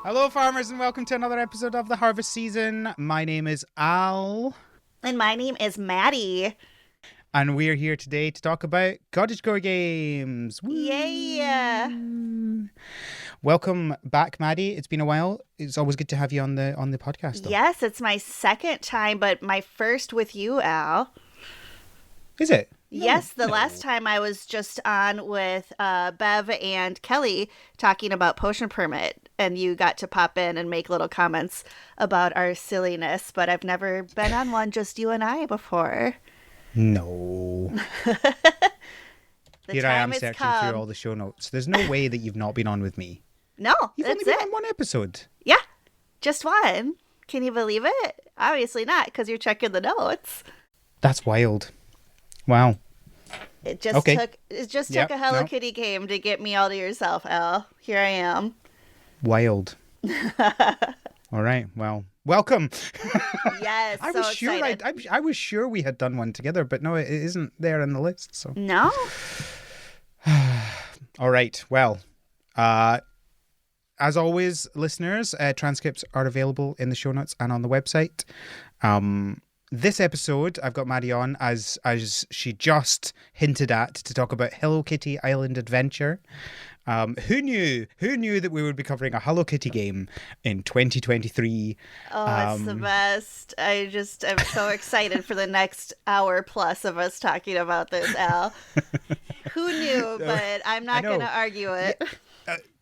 Hello, farmers, and welcome to another episode of the harvest season. My name is Al, And my name is Maddy. and we're here today to talk about cottagecore games. Yay! Woo! Welcome back, Maddy. It's been a while. It's always good to have you on the podcast, though. Yes, it's my second time, but my first with you, Al. Is it? Yes, the No. last time I was just on with Bev and Kelly talking about Potion Permit, and you got to pop in and make little comments about our silliness, but I've never been on one just you and I before. No. The Here I am time has searching come. through all the show notes. There's no way that you've not been on with me. No, You've that's only been it. on one episode. Yeah, just one. Can you believe it? Obviously not, because you're checking the notes. That's wild. Wow. It just Okay. took a Hello Kitty game to get me all to yourself, Al. Here I am. Wild. All right. Well, welcome. Yes, I so was sure excited. I was sure we had done one together, but no, it isn't there in the list. So, No? all right. Well, as always, listeners, transcripts are available in the show notes and on the website. This episode, I've got Maddy on as she just hinted at to talk about Hello Kitty Island Adventure. Who knew that we would be covering a Hello Kitty game in 2023? Oh, it's the best. I'm so excited for the next hour plus of us talking about this, Al. Who knew, but I'm not going to argue it.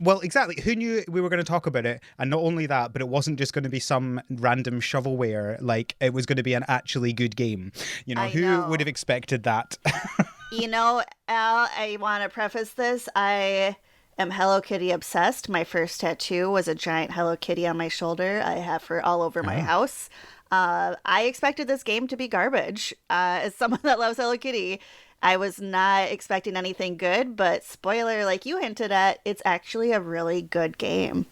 Well, exactly. Who knew we were going to talk about it? And not only that, but it wasn't just going to be some random shovelware. Like, it was going to be an actually good game. You know, I who know. would have expected that? You know, Al, I want to preface this. I am Hello Kitty obsessed. My first tattoo was a giant Hello Kitty on my shoulder. I have her all over my house. I expected this game to be garbage. As someone that loves Hello Kitty, I was not expecting anything good, but spoiler, like you hinted at, it's actually a really good game.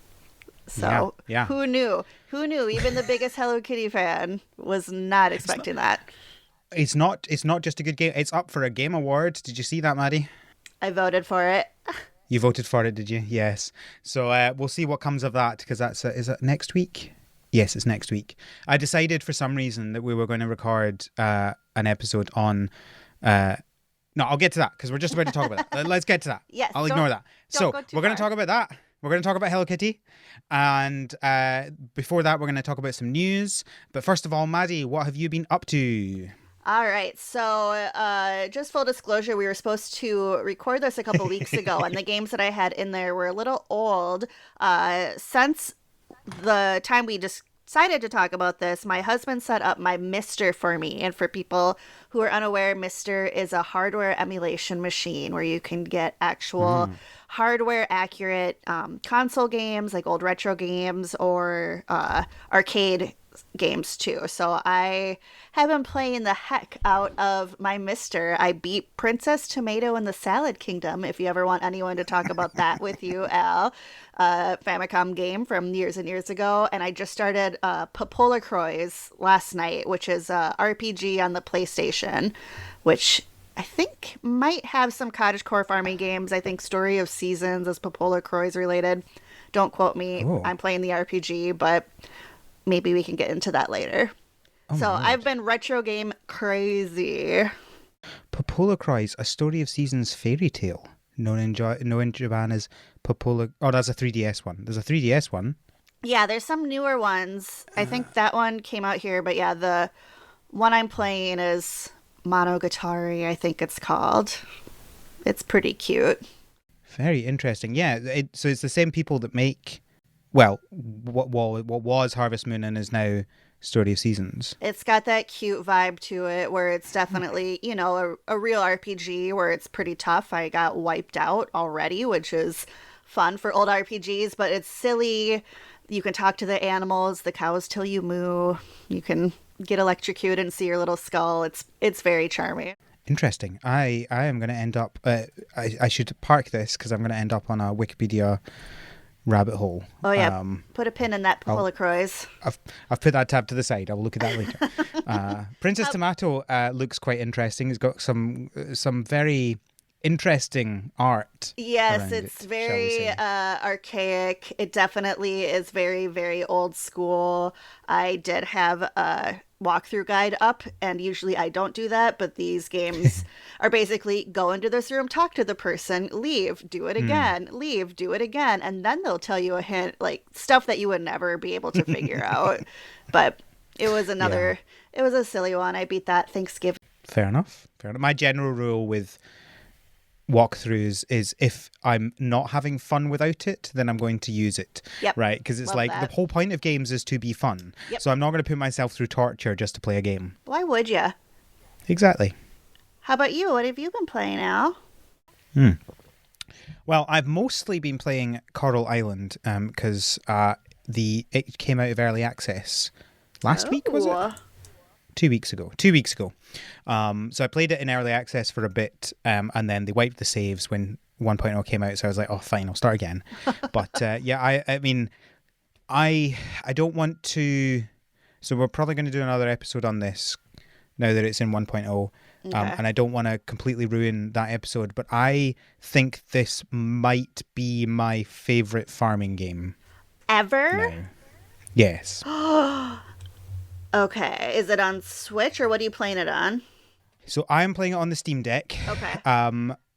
So, Yeah. Who knew? Who knew? Even the biggest Hello Kitty fan was not expecting that. It's not just a good game. It's up for a game award. Did you see that, Maddy? I voted for it. You voted for it, did you? Yes. So we'll see what comes of that, because is it next week? Yes, it's next week. I decided for some reason that we were going to record an episode on... no, I'll get to that, because we're just about to talk about that. Let's get to that. Yes, I'll ignore that. So go too we're going to far. talk about that. We're going to talk about Hello Kitty. And before that, we're going to talk about some news. But first of all, Maddy, what have you been up to? All right, so just full disclosure, we were supposed to record this a couple weeks ago, and the games that I had in there were a little old. Since the time we decided to talk about this, my husband set up my Mister for me. And for people who are unaware, Mister is a hardware emulation machine where you can get actual hardware accurate console games, like old retro games, or arcade games too. So I have been playing the heck out of my Mister. I beat Princess Tomato in the Salad Kingdom, if you ever want anyone to talk about that with you, Al. Famicom game from years and years ago. And I just started Popolacrois last night, which is a RPG on the PlayStation, which I think might have some cottagecore farming games. I think Story of Seasons is Popolacrois related. Don't quote me. Oh. I'm playing the RPG, but maybe we can get into that later. So I've been retro game crazy. Popolacrois, A Story of Seasons fairy tale. Known in Japan as Popola... Oh, that's a 3DS one. There's a 3DS one. Yeah, there's some newer ones. I think that one came out here, but yeah, the one I'm playing is Monogatari, I think it's called. It's pretty cute. Very interesting. Yeah, so it's the same people that make... Well, what was Harvest Moon and is now Story of Seasons. It's got that cute vibe to it where it's definitely, you know, a real RPG where it's pretty tough. I got wiped out already, which is fun for old RPGs, but it's silly. You can talk to the animals, the cows till you moo. You can get electrocuted and see your little skull. It's very charming. Interesting. I am going to end up... I should park this because I'm going to end up on a Wikipedia rabbit hole. Oh yeah, put a pin in that Popolacrois. I've put that tab to the side. I'll look at that later. Princess Tomato looks quite interesting. It's got some very interesting art Yes, around it's it, shall we very say. archaic. It definitely is very, very old school. I did have a walkthrough guide up, and usually I don't do that, but these games are basically go into this room, talk to the person, leave, do it Hmm. again, leave, do it again, and then they'll tell you a hint, like stuff that you would never be able to figure out. But it was Yeah, it was a silly one. I beat that Thanksgiving. fair enough. Fair enough. My general rule with walkthroughs is if I'm not having fun without it, then I'm going to use it, Yep, right? Because it's love like the that. whole point of games is to be fun. Yep. So I'm not going to put myself through torture just to play a game. Why would you? Exactly. How about you? What have you been playing now? Hmm. Well, I've mostly been playing Coral Island because it came out of early access last week, was it? Oh. 2 weeks ago. 2 weeks ago. So I played it in early access for a bit, and then they wiped the saves when 1.0 came out. So I was like, oh, fine, I'll start again. But yeah, I mean, I don't want to. So we're probably going to do another episode on this now that it's in 1.0. Okay. And I don't want to completely ruin that episode, but I think this might be my favorite farming game Ever? now. Yes. Okay. Is it on Switch or what are you playing it on? So I'm playing it on the Steam Deck. Okay.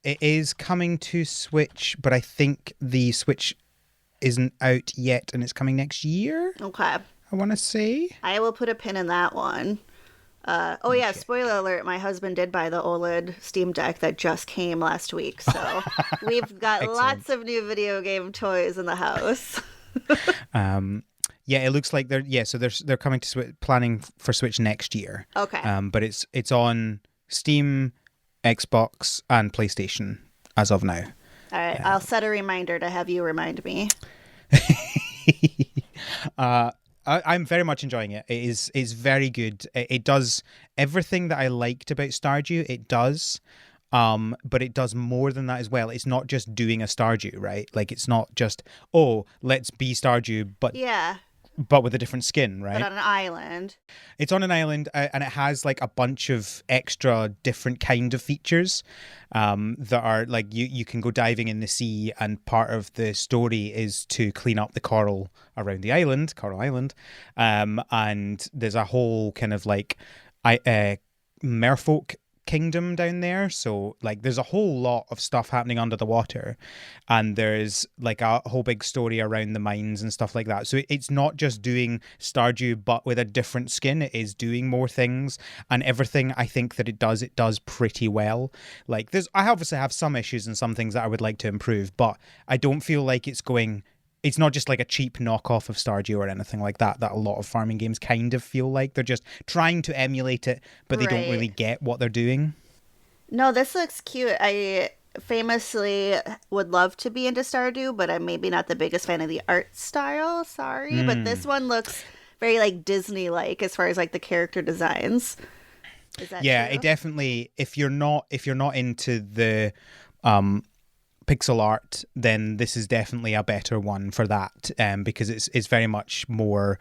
It is coming to Switch, but I think the Switch isn't out yet and it's coming next year, Okay. I want to say. I will put a pin in that one. Oh yeah, spoiler alert, my husband did buy the OLED Steam Deck that just came last week. So we've got Excellent. lots of new video game toys in the house. Yeah, it looks like they're coming to planning for Switch next year. Okay. But it's on Steam, Xbox, and PlayStation as of now. All right. I'll set a reminder to have you remind me. I'm very much enjoying it. It's very good. It does everything that I liked about Stardew. It does, but it does more than that as well. It's not just doing a Stardew, right? Like it's not just let's be Stardew, Yeah, but with a different skin, but right? on an island. It's on an island, and it has like a bunch of extra different kind of features that are like you can go diving in the sea, and part of the story is to clean up the coral around the island, Coral Island, and there's a whole kind of like merfolk kingdom down there, so like there's a whole lot of stuff happening under the water, and there's like a whole big story around the mines and stuff like that. So it's not just doing Stardew but with a different skin. It is doing more things, and everything I think that it does pretty well. Like I obviously have some issues and some things that I would like to improve, but I don't feel like it's not just like a cheap knockoff of Stardew or anything like that a lot of farming games kind of feel like. They're just trying to emulate it, but they don't Right. really get what they're doing. No, this looks cute. I famously would love to be into Stardew, but I'm maybe not the biggest fan of the art style. Sorry, but this Mm. one looks very like Disney-like as far as like the character designs. Is that Yeah, it true? definitely, if you're not into the um pixel art, then this is definitely a better one for that, because it's very much more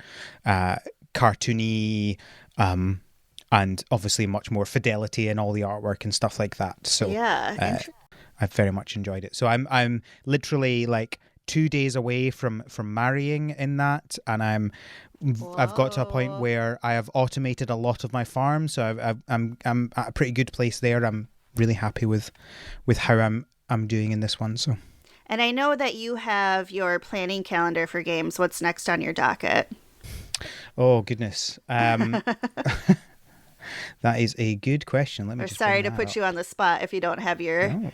cartoony, and obviously much more fidelity in all the artwork and stuff like that. So Yeah. uh, I've very much enjoyed it. So I'm literally like 2 days away from marrying in that, and I've got to a point Whoa. where I have automated a lot of my farm, so I'm at a pretty good place there. I'm really happy with how I'm doing in this one. So And I know that you have your planning calendar for games. What's next on your docket? oh goodness, that is a good question. Let me Or just sorry bring to that put up. you on the spot if you don't have No,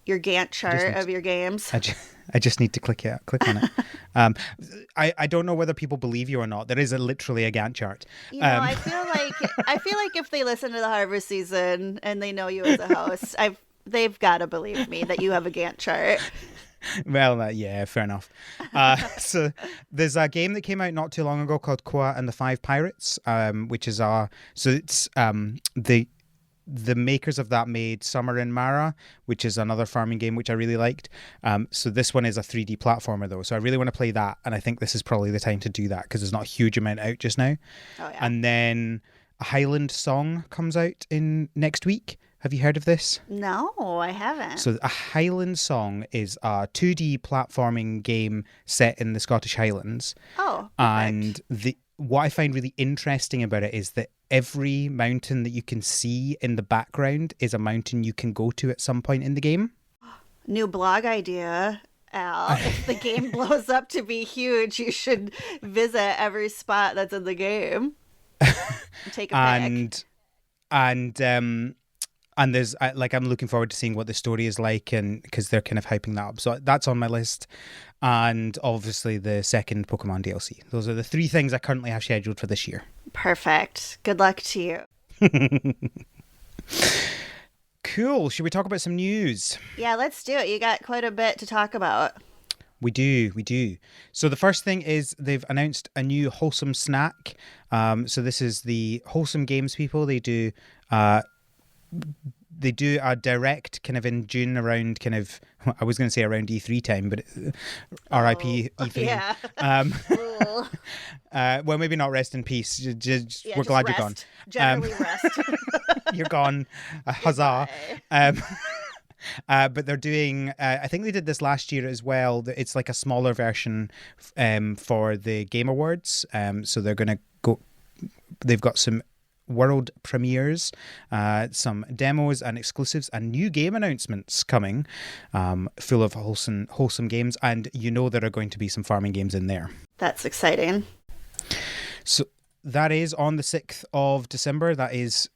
your Gantt I just chart need of your games. I just need to click on it. Um, I don't know whether people believe you or not. There is literally a Gantt chart. You know, Um, I feel like if they listen to the harvest season and they know you as a host, they've got to believe me that you have a Gantt chart. well, yeah, fair enough. So there's a game that came out not too long ago called Koa and the Five Pirates, which is it's the makers of that made Summer in Mara, which is another farming game which I really liked. So this one is a 3D platformer though, so I really want to play that, and I think this is probably the time to do that because there's not a huge amount out just now. Oh yeah. And then a Highland Song comes out in next week. Have you heard of this? No, I haven't. So a Highland Song is a 2D platforming game set in the Scottish Highlands. Oh, And perfect. what I find really interesting about it is that every mountain that you can see in the background is a mountain you can go to at some point in the game. New blog idea, Al. If the game blows up to be huge, you should visit every spot that's in the game and take a pic. and and there's like I'm looking forward to seeing what the story is like, and because they're kind of hyping that up, so that's on my list. And obviously the second Pokemon DLC. Those are the three things I currently have scheduled for this year. Perfect. Good luck to you. Cool. Should we talk about some news? Yeah, let's do it. You got quite a bit to talk about. We do. So the first thing is they've announced a new wholesome snack. So this is the Wholesome Games people. They do a direct kind of in June around kind of, I was going to say around E3 time, but RIP E3. Yeah. Ooh. Well, maybe not rest in peace. Yeah, We're just glad rest. you're gone. Generally rest. You're gone. Huzzah. But they're doing, I think they did this last year as well. It's like a smaller version for the Game Awards. So they're going to go, they've got some world premieres, some demos and exclusives and new game announcements coming, full of wholesome games. And you know there are going to be some farming games in there. That's exciting. So that is on the 6th of December. That is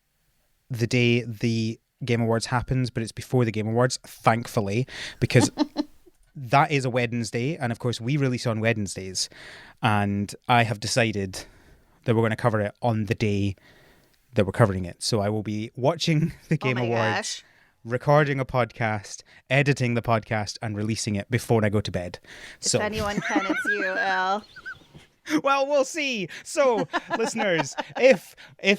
the day the Game Awards happens, but it's before the Game Awards, thankfully, because that is a Wednesday. And of course, we release on Wednesdays. And I have decided that we're going to cover it on the day that we're covering it. So I will be watching the Game Awards, recording a podcast, editing the podcast, and releasing it before I go to bed. If anyone can, it's you, Al. Well, we'll see. So, listeners, if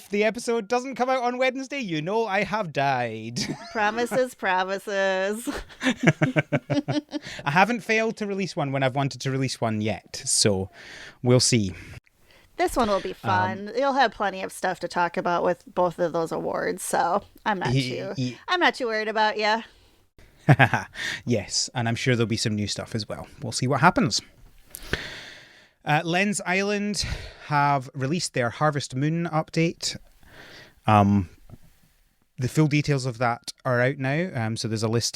the episode doesn't come out on Wednesday, you know I have died. Promises. I haven't failed to release one when I've wanted to release one yet. So, we'll see. This one will be fun. You'll have plenty of stuff to talk about with both of those awards, so I'm not too worried about you. Yes, and I'm sure there'll be some new stuff as well. We'll see what happens. Lens Island have released their Harvest Moon update. The full details of that are out now. So there's a list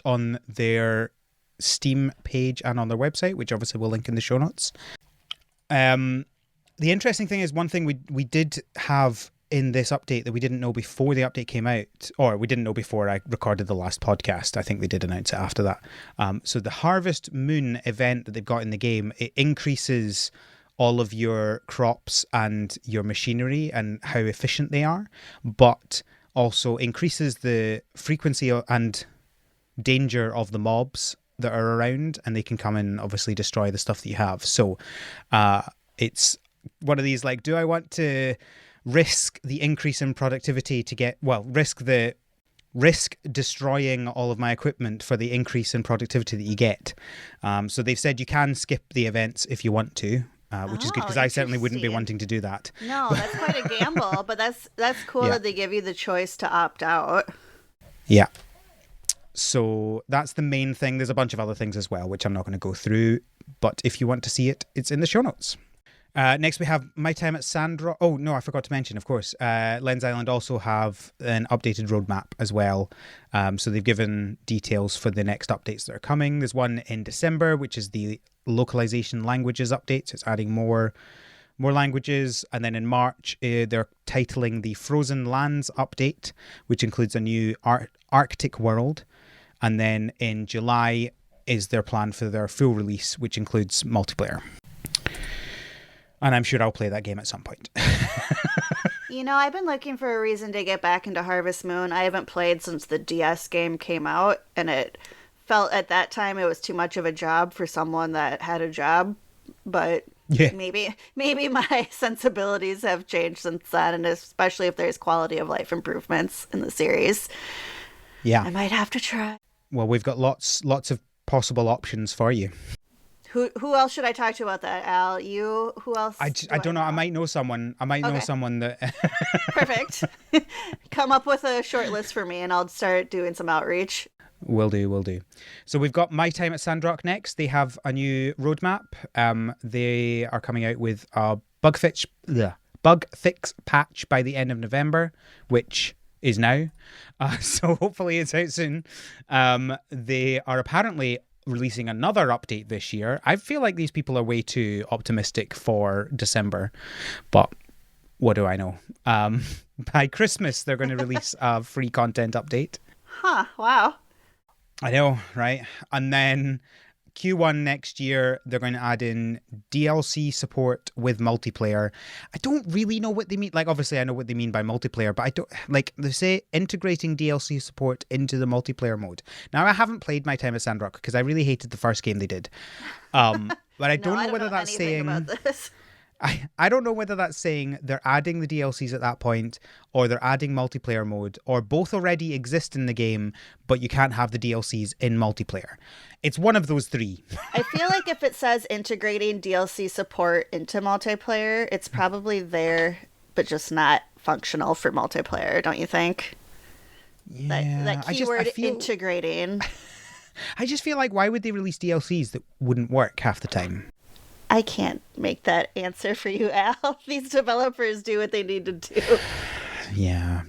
on their Steam page and on their website, which obviously we'll link in the show notes. The interesting thing is, one thing we did have in this update that we didn't know before the update came out, or we didn't know before I recorded the last podcast. I think they did announce it after that. So the Harvest Moon event that they've got in the game, it increases all of your crops and your machinery and how efficient they are, but also increases the frequency and danger of the mobs that are around, and they can come and obviously destroy the stuff that you have. So it's one of these, like, do I want to risk the increase in productivity to get, well, risk destroying all of my equipment for the increase in productivity that you get? So they've said you can skip the events if you want to, which is good, because I certainly wouldn't be wanting to do that. No, that's quite a gamble, but that's cool that they give you the choice to opt out. Yeah. So that's the main thing. There's a bunch of other things as well, which I'm not going to go through. But if you want to see it, it's in the show notes. Next, we have My Time at Sandrock. Oh, no, I forgot to mention, of course. Lens Island also have an updated roadmap as well. So they've given details for the next updates that are coming. There's one in December, which is the localization languages update. So it's adding more languages. And then in March, they're titling the Frozen Lands update, which includes a new Arctic world. And then in July is their plan for their full release, which includes multiplayer. And I'm sure I'll play that game at some point. You know, I've been looking for a reason to get back into Harvest Moon. I haven't played since the DS game came out, and it felt at that time it was too much of a job for someone that had a job. But yeah, maybe my sensibilities have changed since then, and especially if there's quality of life improvements in the series. Yeah, I might have to try. Well, we've got lots of possible options for you. Who else should I talk to about that, Al? You? Who else I do I don't know. I know? might know someone. I might know Okay, someone that. perfect. Come up with a short list for me, and I'll start doing some outreach. Will do, will do. So we've got My Time at Sandrock next. They have a new roadmap. They are coming out with a bug fix patch by the end of November, which is now. So hopefully it's out soon. They are apparently releasing another update this year. I feel like these people are way too optimistic for December, but what do I know? By Christmas, they're going to release a free content update. Huh? Wow. I know, right? And then Q1 next year, they're going to add in DLC support with multiplayer. I don't really know what they mean. Like, obviously, I know what they mean by multiplayer, but I don't, like, they say integrating DLC support into the multiplayer mode. Now, I haven't played My Time at Sandrock because I really hated the first game they did. But I No, don't I know don't whether know that's anything saying. about this. I don't know whether that's saying they're adding the DLCs at that point or they're adding multiplayer mode or both already exist in the game, but you can't have the DLCs in multiplayer. It's one of those three. I feel like if it says integrating DLC support into multiplayer, it's probably there, but just not functional for multiplayer, don't you think? That I keyword feel integrating. I just feel like why would they release DLCs that wouldn't work half the time? I can't make that answer for you, Al. These developers do what they need to do. Yeah.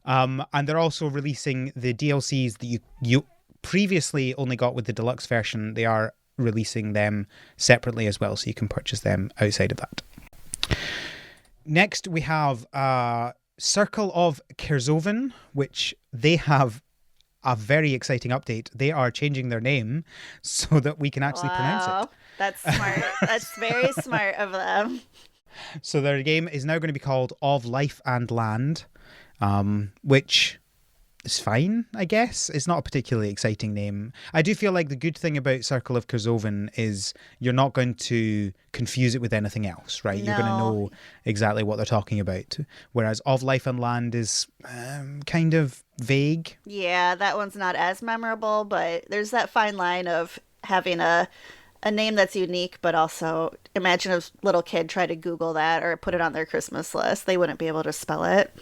And they're also releasing the DLCs that you previously only got with the deluxe version. They are releasing them separately as well, so you can purchase them outside of that. Next, we have Circle of Kerzoven, which they have a very exciting update. They are changing their name so that we can actually pronounce it. That's smart. That's very smart of them. So their game is now going to be called Of Life and Land, which is fine, I guess. It's not a particularly exciting name. I do feel like the good thing about Circle of Kerzoven is you're not going to confuse it with anything else, right? You're going to know exactly what they're talking about. Whereas Of Life and Land is kind of vague. Yeah, that one's not as memorable, but there's that fine line of having a name that's unique, but also imagine a little kid try to Google that or put it on their Christmas list. They wouldn't be able to spell it.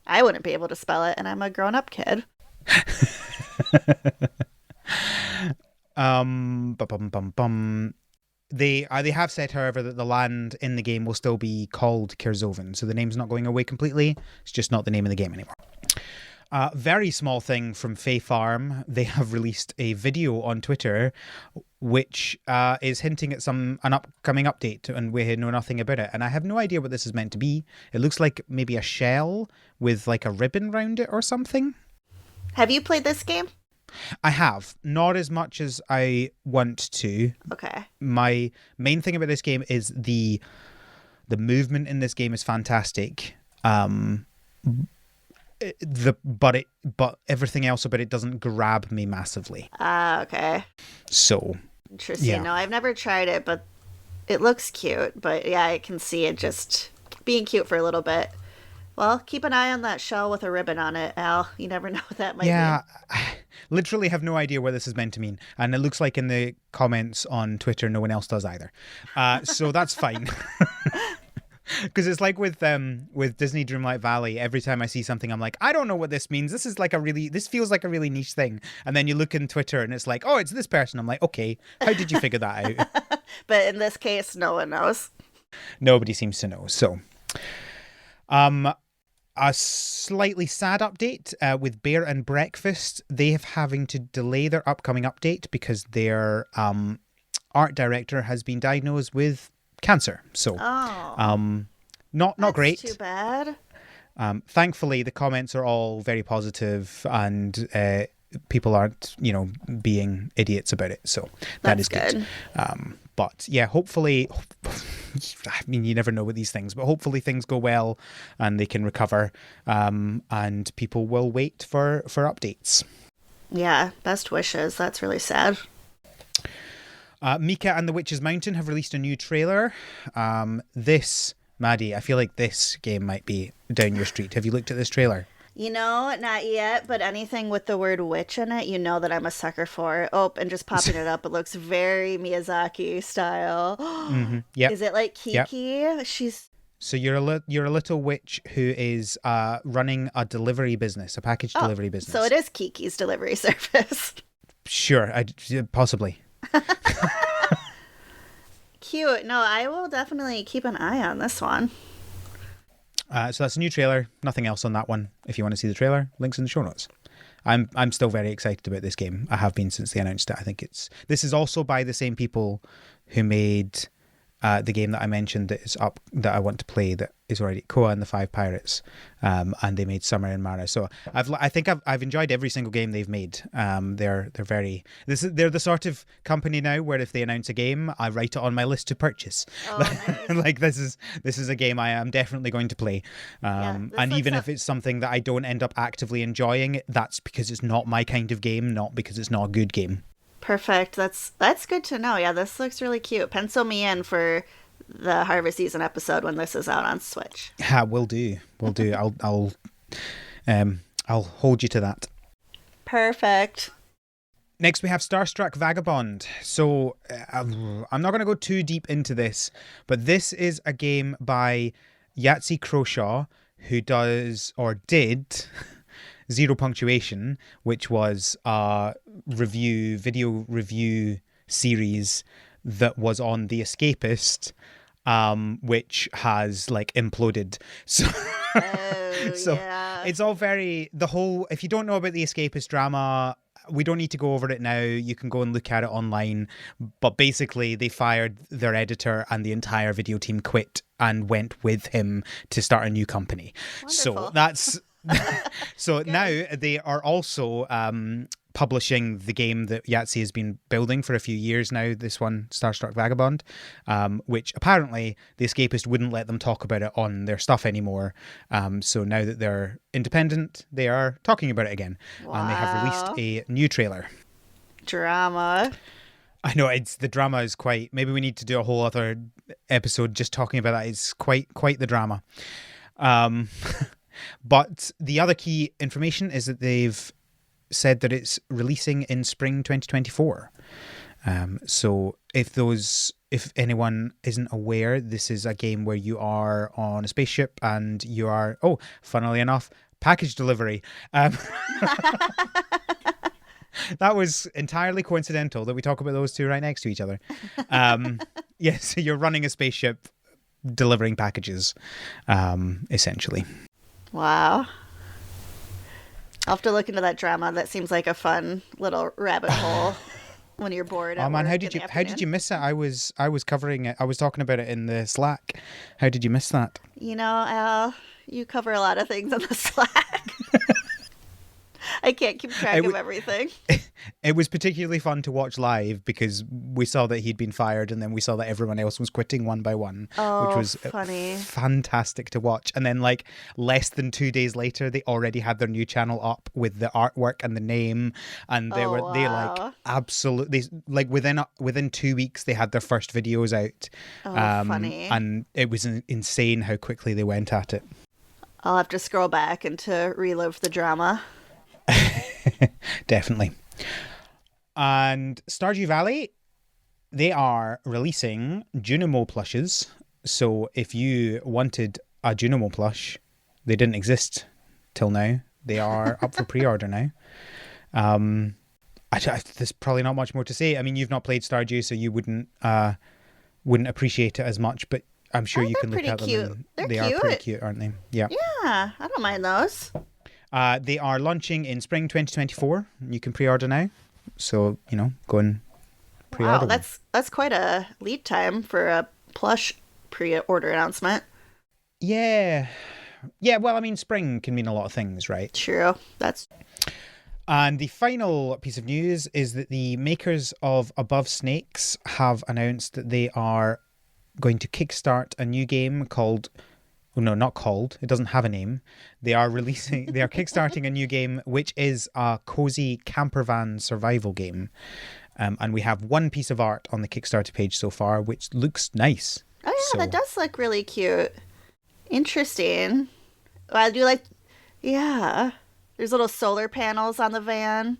I wouldn't be able to spell it, and I'm a grown-up kid. They have said, however, that the land in the game will still be called Kerzoven, so the name's not going away completely. It's just not the name of the game anymore. Very small thing from Fae Farm. They have released a video on Twitter which is hinting at an upcoming update, and we know nothing about it. And I have no idea what this is meant to be. It looks like maybe a shell with like a ribbon around it or something. Have you played this game? I have. Not as much as I want to. Okay. My main thing about this game is the movement in this game is fantastic. But everything else about it doesn't grab me massively. Okay. So interesting. Yeah. No, I've never tried it, but it looks cute. But yeah, I can see it just being cute for a little bit. Well, keep an eye on that shell with a ribbon on it, Al. You never know what that might yeah, I literally have no idea what this is meant to mean, and it looks like in the comments on Twitter, no one else does either. So that's fine. Because it's like with Disney Dreamlight Valley, every time I see something, I'm like, I don't know what this means. This feels like a really niche thing. And then you look in Twitter and it's like, oh, it's this person. I'm like, okay, how did you figure that out? But in this case, no one knows. Nobody seems to know. So, a slightly sad update with Bear and Breakfast. They have having to delay their upcoming update because their art director has been diagnosed with cancer. So, not great. Too bad. Thankfully, the comments are all very positive and people aren't, being idiots about it. So that is good. But yeah, hopefully, I mean, you never know with these things, but hopefully things go well and they can recover and people will wait for updates. Yeah, best wishes. That's really sad. Mika and the Witch's Mountain have released a new trailer. Maddie, I feel like this game might be down your street. Have you looked at this trailer? Not yet, but anything with the word witch in it, you know that I'm a sucker for. Oh, and just popping it up, it looks very Miyazaki style. Yep. Is it like Yep. Kiki? She's So you're a little witch who is running a delivery business, a package Oh, delivery so it business. is Kiki's delivery service. Sure, possibly. Cute. No, I will definitely keep an eye on this one. So that's a new trailer. Nothing else on that one. If you want to see the trailer, links in the show notes. I'm still very excited about this game. I have been since they announced it. I think this is also by the same people who made the game that I mentioned that is up that I want to play that is already Koa and the Five Pirates, and they made Summer in Mara. So I think I've enjoyed every single game they've made. They're they're the sort of company now where if they announce a game, I write it on my list to purchase. Oh, nice. Like this is a game I am definitely going to play. And even if it's something that I don't end up actively enjoying, that's because it's not my kind of game, not because it's not a good game. Perfect. That's good to know. Yeah, this looks really cute. Pencil me in for the Harvest Season episode when this is out on Switch. Yeah, will do. Will do. I'll hold you to that. Perfect. Next, we have Starstruck Vagabond. So, I'm not going to go too deep into this, but this is a game by Yahtzee Croshaw, who does, or did, Zero Punctuation, which was a video review series that was on The Escapist, which has, like, imploded. So... So yeah. it's all if you don't know about the Escapist drama, we don't need to go over it now. You can go and look at it online. But basically, they fired their editor and the entire video team quit and went with him to start a new company. Wonderful. So that's... So now they are also publishing the game that Yahtzee has been building for a few years now, this one, Starstruck Vagabond, which apparently the Escapist wouldn't let them talk about it on their stuff anymore. So now that they're independent, they are talking about it again. Wow. And they have released a new trailer. Drama. I know, the drama is quite... Maybe we need to do a whole other episode just talking about that. It's quite the drama. But the other key information is that they've said that it's releasing in spring 2024. So if anyone isn't aware, this is a game where you are on a spaceship and you are, funnily enough, package delivery. That was entirely coincidental that we talk about those two right next to each other. Yes, so you're running a spaceship delivering packages, essentially. Wow. I'll have to look into that drama. That seems like a fun little rabbit hole when you're bored. Oh man, how did you miss it? I was covering it. I was talking about it in the Slack. How did you miss that? Al, you cover a lot of things on the Slack. I can't keep track of everything. It was particularly fun to watch live because we saw that he'd been fired and then we saw that everyone else was quitting one by one, which was funny. Fantastic to watch. And then like less than 2 days later, they already had their new channel up with the artwork and the name. And they like absolutely like within 2 weeks, they had their first videos out. Funny. And it was insane how quickly they went at it. I'll have to scroll back and to relive the drama. Definitely. And Stardew Valley, they are releasing Junimo plushes. So if you wanted a Junimo plush, they didn't exist till now. They are up for pre-order now. There's probably not much more to say. I mean, you've not played Stardew, so you wouldn't appreciate it as much, but I'm sure you can look at them. They are pretty cute, aren't they? Yeah. Yeah, I don't mind those. They are launching in spring 2024. You can pre-order now. So, go and pre-order. Wow, that's quite a lead time for a plush pre-order announcement. Yeah. Yeah, well, I mean, spring can mean a lot of things, right? True. And the final piece of news is that the makers of Above Snakes have announced that they are going to kickstart a new game called... No, not called. It doesn't have a name. They are kickstarting a new game, which is a cozy campervan survival game. And we have one piece of art on the Kickstarter page so far, which looks nice. Oh yeah, that does look really cute. Interesting. Well, I do like Yeah. There's little solar panels on the van.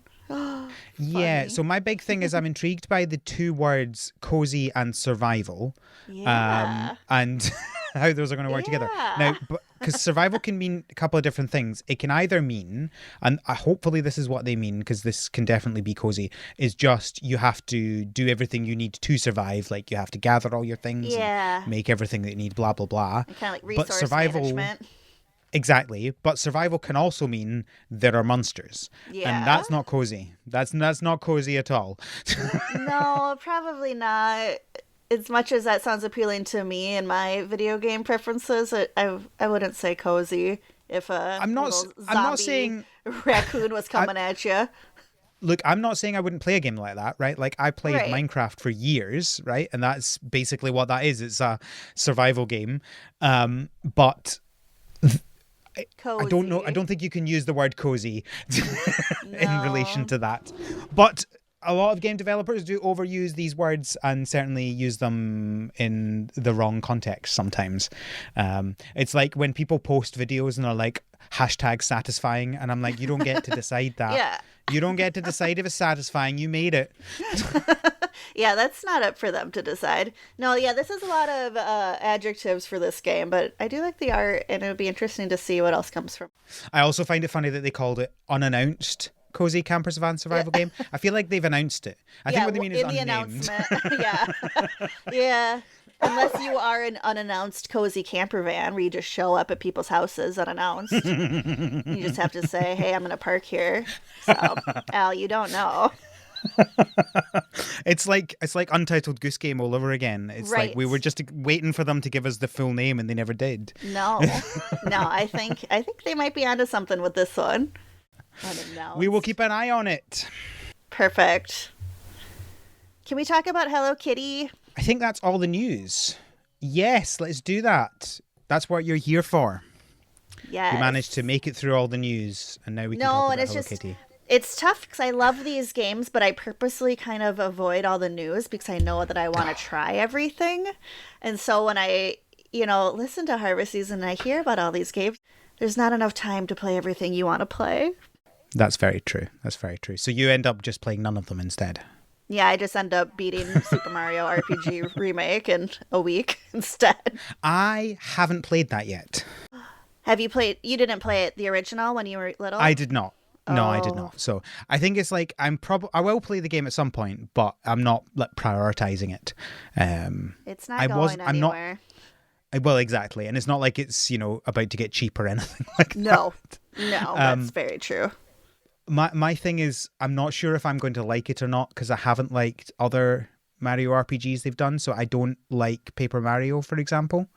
Yeah, Funny. so my big thing is I'm intrigued by the two words cozy and survival, Yeah. and how those are going to work together. Now, Yeah. because survival can mean a couple of different things. It can either mean, and hopefully this is what they mean, because this can definitely be cozy, is just you have to do everything you need to survive. Like you have to gather all your things and Yeah. make everything that you need, blah, blah, blah. And kind of like But resource survival. management. Exactly, but survival can also mean there are monsters, and Yeah. that's not cozy. That's not cozy at all. No, probably not. As much as that sounds appealing to me and my video game preferences, I wouldn't say cozy if a little I'm not zombie saying. raccoon was I coming at you. look. I'm not saying I wouldn't play a game like that, right? Like I played Right. Minecraft for years, right, and that's basically what that is. It's a survival game, but I don't know. I Cozy. don't think you can use the word cozy in relation No. to that. But a lot of game developers do overuse these words and certainly use them in the wrong context sometimes. It's like when people post videos and are like hashtag satisfying, and I'm like, you don't get to decide that. Yeah. You don't get to decide if it's satisfying. You made it. Yeah, that's not up for them to decide. No, yeah, this is a lot of adjectives for this game, but I do like the art, and it would be interesting to see what else comes from. I also find it funny that they called it unannounced cozy campers van survival game. I feel like they've announced it. I think Yeah, what they mean is in the unnamed. announcement. Yeah. Yeah. Unless you are an unannounced cozy camper van where you just show up at people's houses unannounced. You just have to say, hey, I'm going to park here. So, Al, you don't know. It's like Untitled Goose Game all over again. It's like Right. we were just waiting for them to give us the full name and they never did. No. No, I think they might be onto something with this one. Unannounced. We will keep an eye on it. Perfect. Can we talk about Hello Kitty? I think that's all the news. Yes, let's do that. That's what you're here for. Yes. We managed to make it through all the news, and now we can No, talk and about it's Hello just Kitty. it's tough because I love these games, but I purposely kind of avoid all the news because I know that I want to try everything. And so when I, listen to Harvest Season and I hear about all these games, there's not enough time to play everything you want to play. That's very true. That's very true. So you end up just playing none of them instead. Yeah, I just end up beating Super Mario RPG Remake in a week instead. I haven't played that yet. Have you played? You didn't play it the original when you were little? I did not. No, I did Oh. not. So I think it's like I will play the game at some point, but I'm not like prioritizing it. It's not I going was. I'm not. anywhere. Well, exactly, and it's not like it's about to get cheap or anything like that. No, that's very true. My thing is, I'm not sure if I'm going to like it or not because I haven't liked other Mario RPGs they've done. So I don't like Paper Mario, for example.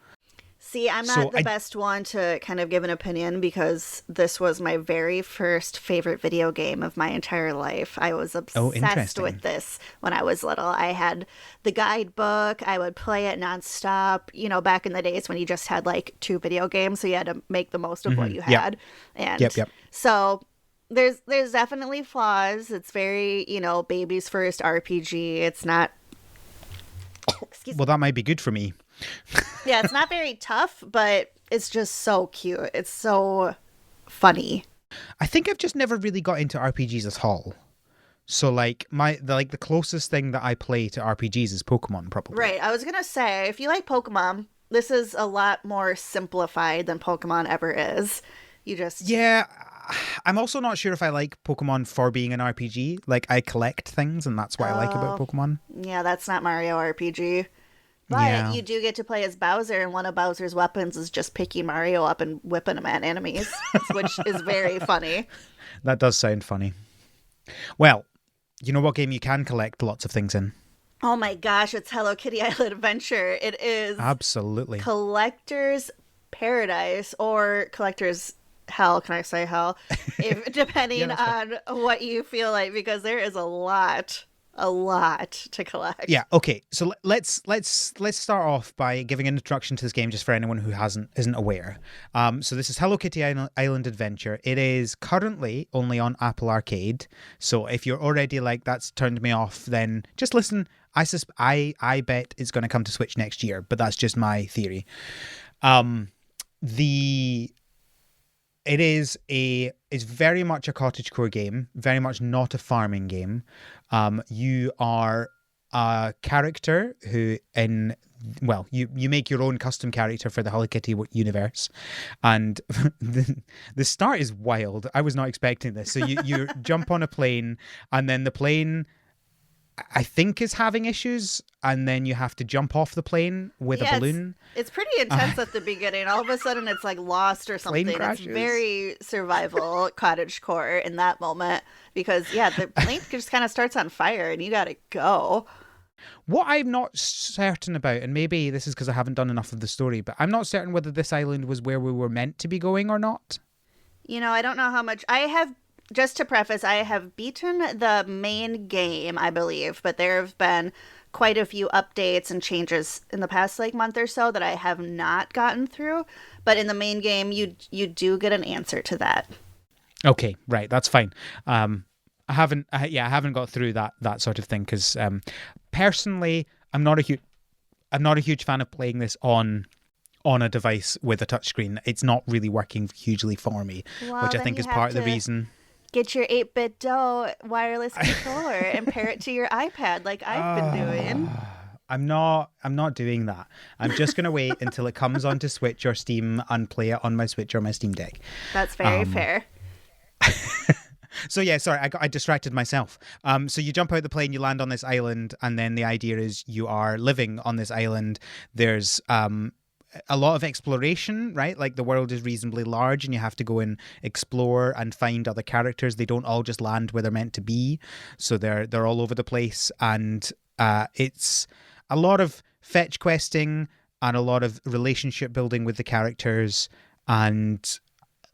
See, I'm So not the best one to kind of give an opinion because this was my very first favorite video game of my entire life. I was obsessed interesting. with this when I was little. I had the guidebook. I would play it nonstop. Back in the days when you just had like 2 video games, so you had to make the most of what you Yep. had. And Yep. so there's definitely flaws. It's very, baby's first RPG. It's not excuse me. Well, that might be good for me. Yeah, it's not very tough, but it's just so cute. It's so funny. I think I've just never really got into RPGs at all. So like the closest thing that I play to RPGs is Pokemon, probably. Right. I was going to say, if you like Pokemon, this is a lot more simplified than Pokemon ever is. You just. Yeah, I'm also not sure if I like Pokemon for being an RPG. Like I collect things, and that's what I like about Pokemon. Yeah, that's not Mario RPG. But Yeah. you do get to play as Bowser, and one of Bowser's weapons is just picking Mario up and whipping him at enemies, which is very funny. That does sound funny. Well, you know what game you can collect lots of things in? Oh my gosh, it's Hello Kitty Island Adventure. It is Absolutely. Collector's Paradise or Collector's Hell. Can I say hell? Depending that's on what you feel like, because there is a lot to collect. Yeah. Okay. So let's start off by giving an introduction to this game, just for anyone who isn't aware. So this is Hello Kitty Island Adventure. It is currently only on Apple Arcade. So if you're already like that's turned me off, then just listen. I bet it's going to come to Switch next year, but that's just my theory. The It's very much a cottagecore game, very much not a farming game. You are a character you make your own custom character for the Hello Kitty universe, and the start is wild. I was not expecting this. So you jump on a plane, and then the plane, I think, is having issues, and then you have to jump off the plane with a balloon. It's pretty intense at the beginning. All of a sudden, it's like lost or something. Plane crashes. It's very survival cottagecore in that moment because the plane just kind of starts on fire and you got to go. What I'm not certain about, and maybe this is because I haven't done enough of the story, but I'm not certain whether this island was where we were meant to be going or not. I don't know how much I have. Just to preface, I have beaten the main game, I believe, but there have been quite a few updates and changes in the past month or so that I have not gotten through. But in the main game, you do get an answer to that. Okay, right, that's fine. I haven't got through that sort of thing because personally, I'm not a huge fan of playing this on a device with a touchscreen. It's not really working hugely for me, which I think is part of the reason. Get your 8-bit DOE wireless controller and pair it to your iPad like I've been doing. I'm not doing that. I'm just going to wait until it comes onto Switch or Steam and play it on my Switch or my Steam Deck. That's very fair. So yeah, sorry, I distracted myself. So you jump out the plane, you land on this island, and then the idea is you are living on this island. There's a lot of exploration, right? Like the world is reasonably large and you have to go and explore and find other characters. They don't all just land where they're meant to be. So they're all over the place. And it's a lot of fetch questing and a lot of relationship building with the characters and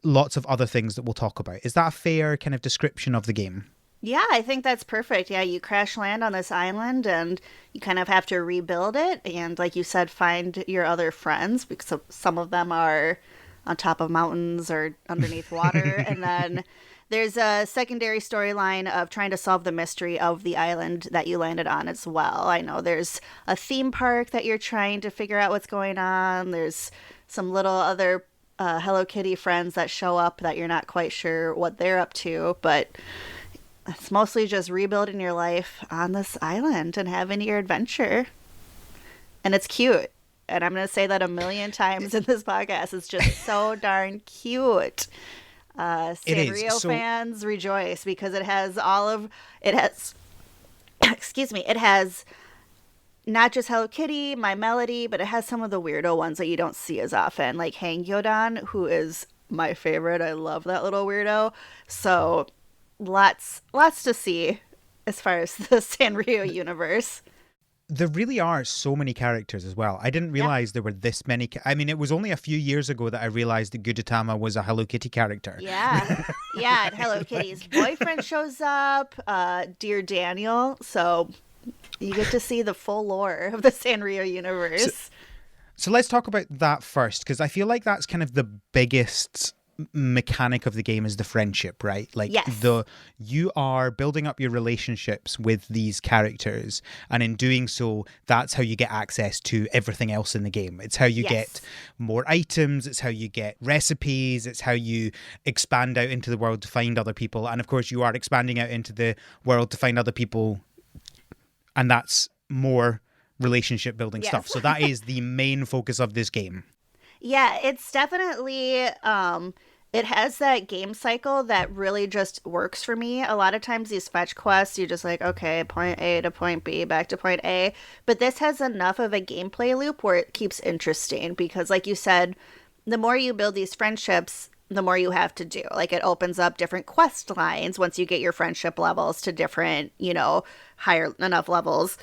lots of other things that we'll talk about. Is that a fair kind of description of the game? Yeah, I think that's perfect. Yeah, you crash land on this island and you kind of have to rebuild it. And like you said, find your other friends because some of them are on top of mountains or underneath water. And then there's a secondary storyline of trying to solve the mystery of the island that you landed on as well. I know there's a theme park that you're trying to figure out what's going on. There's some little other Hello Kitty friends that show up that you're not quite sure what they're up to, but it's mostly just rebuilding your life on this island and having your adventure. And it's cute. And I'm going to say that a million times in this podcast. It's just so darn cute. Sanrio fans rejoice because it has it has not just Hello Kitty, My Melody, but it has some of the weirdo ones that you don't see as often, like Hang Yodan, who is my favorite. I love that little weirdo. So lots to see as far as the Sanrio universe. There really are so many characters as well. I didn't realize there were this many. I mean, it was only a few years ago that I realized that Gudetama was a Hello Kitty character. Yeah. Yeah, and Hello Kitty's boyfriend shows up, Dear Daniel. So you get to see the full lore of the Sanrio universe. So let's talk about that first, because I feel like that's kind of the biggest mechanic of the game is the friendship, right? Like you are building up your relationships with these characters, and in doing so, that's how you get access to everything else in the game. It's how you get more items, it's how you get recipes, it's how you expand out into the world to find other people, and of course you are expanding out into the world to find other people, and that's more relationship building stuff. So that is the main focus of this game. Yeah, it's definitely it has that game cycle that really just works for me. A lot of times these fetch quests, you're just like, okay, point A to point B, back to point A. But this has enough of a gameplay loop where it keeps interesting because, like you said, the more you build these friendships, the more you have to do. Like, it opens up different quest lines once you get your friendship levels to different, higher enough levels.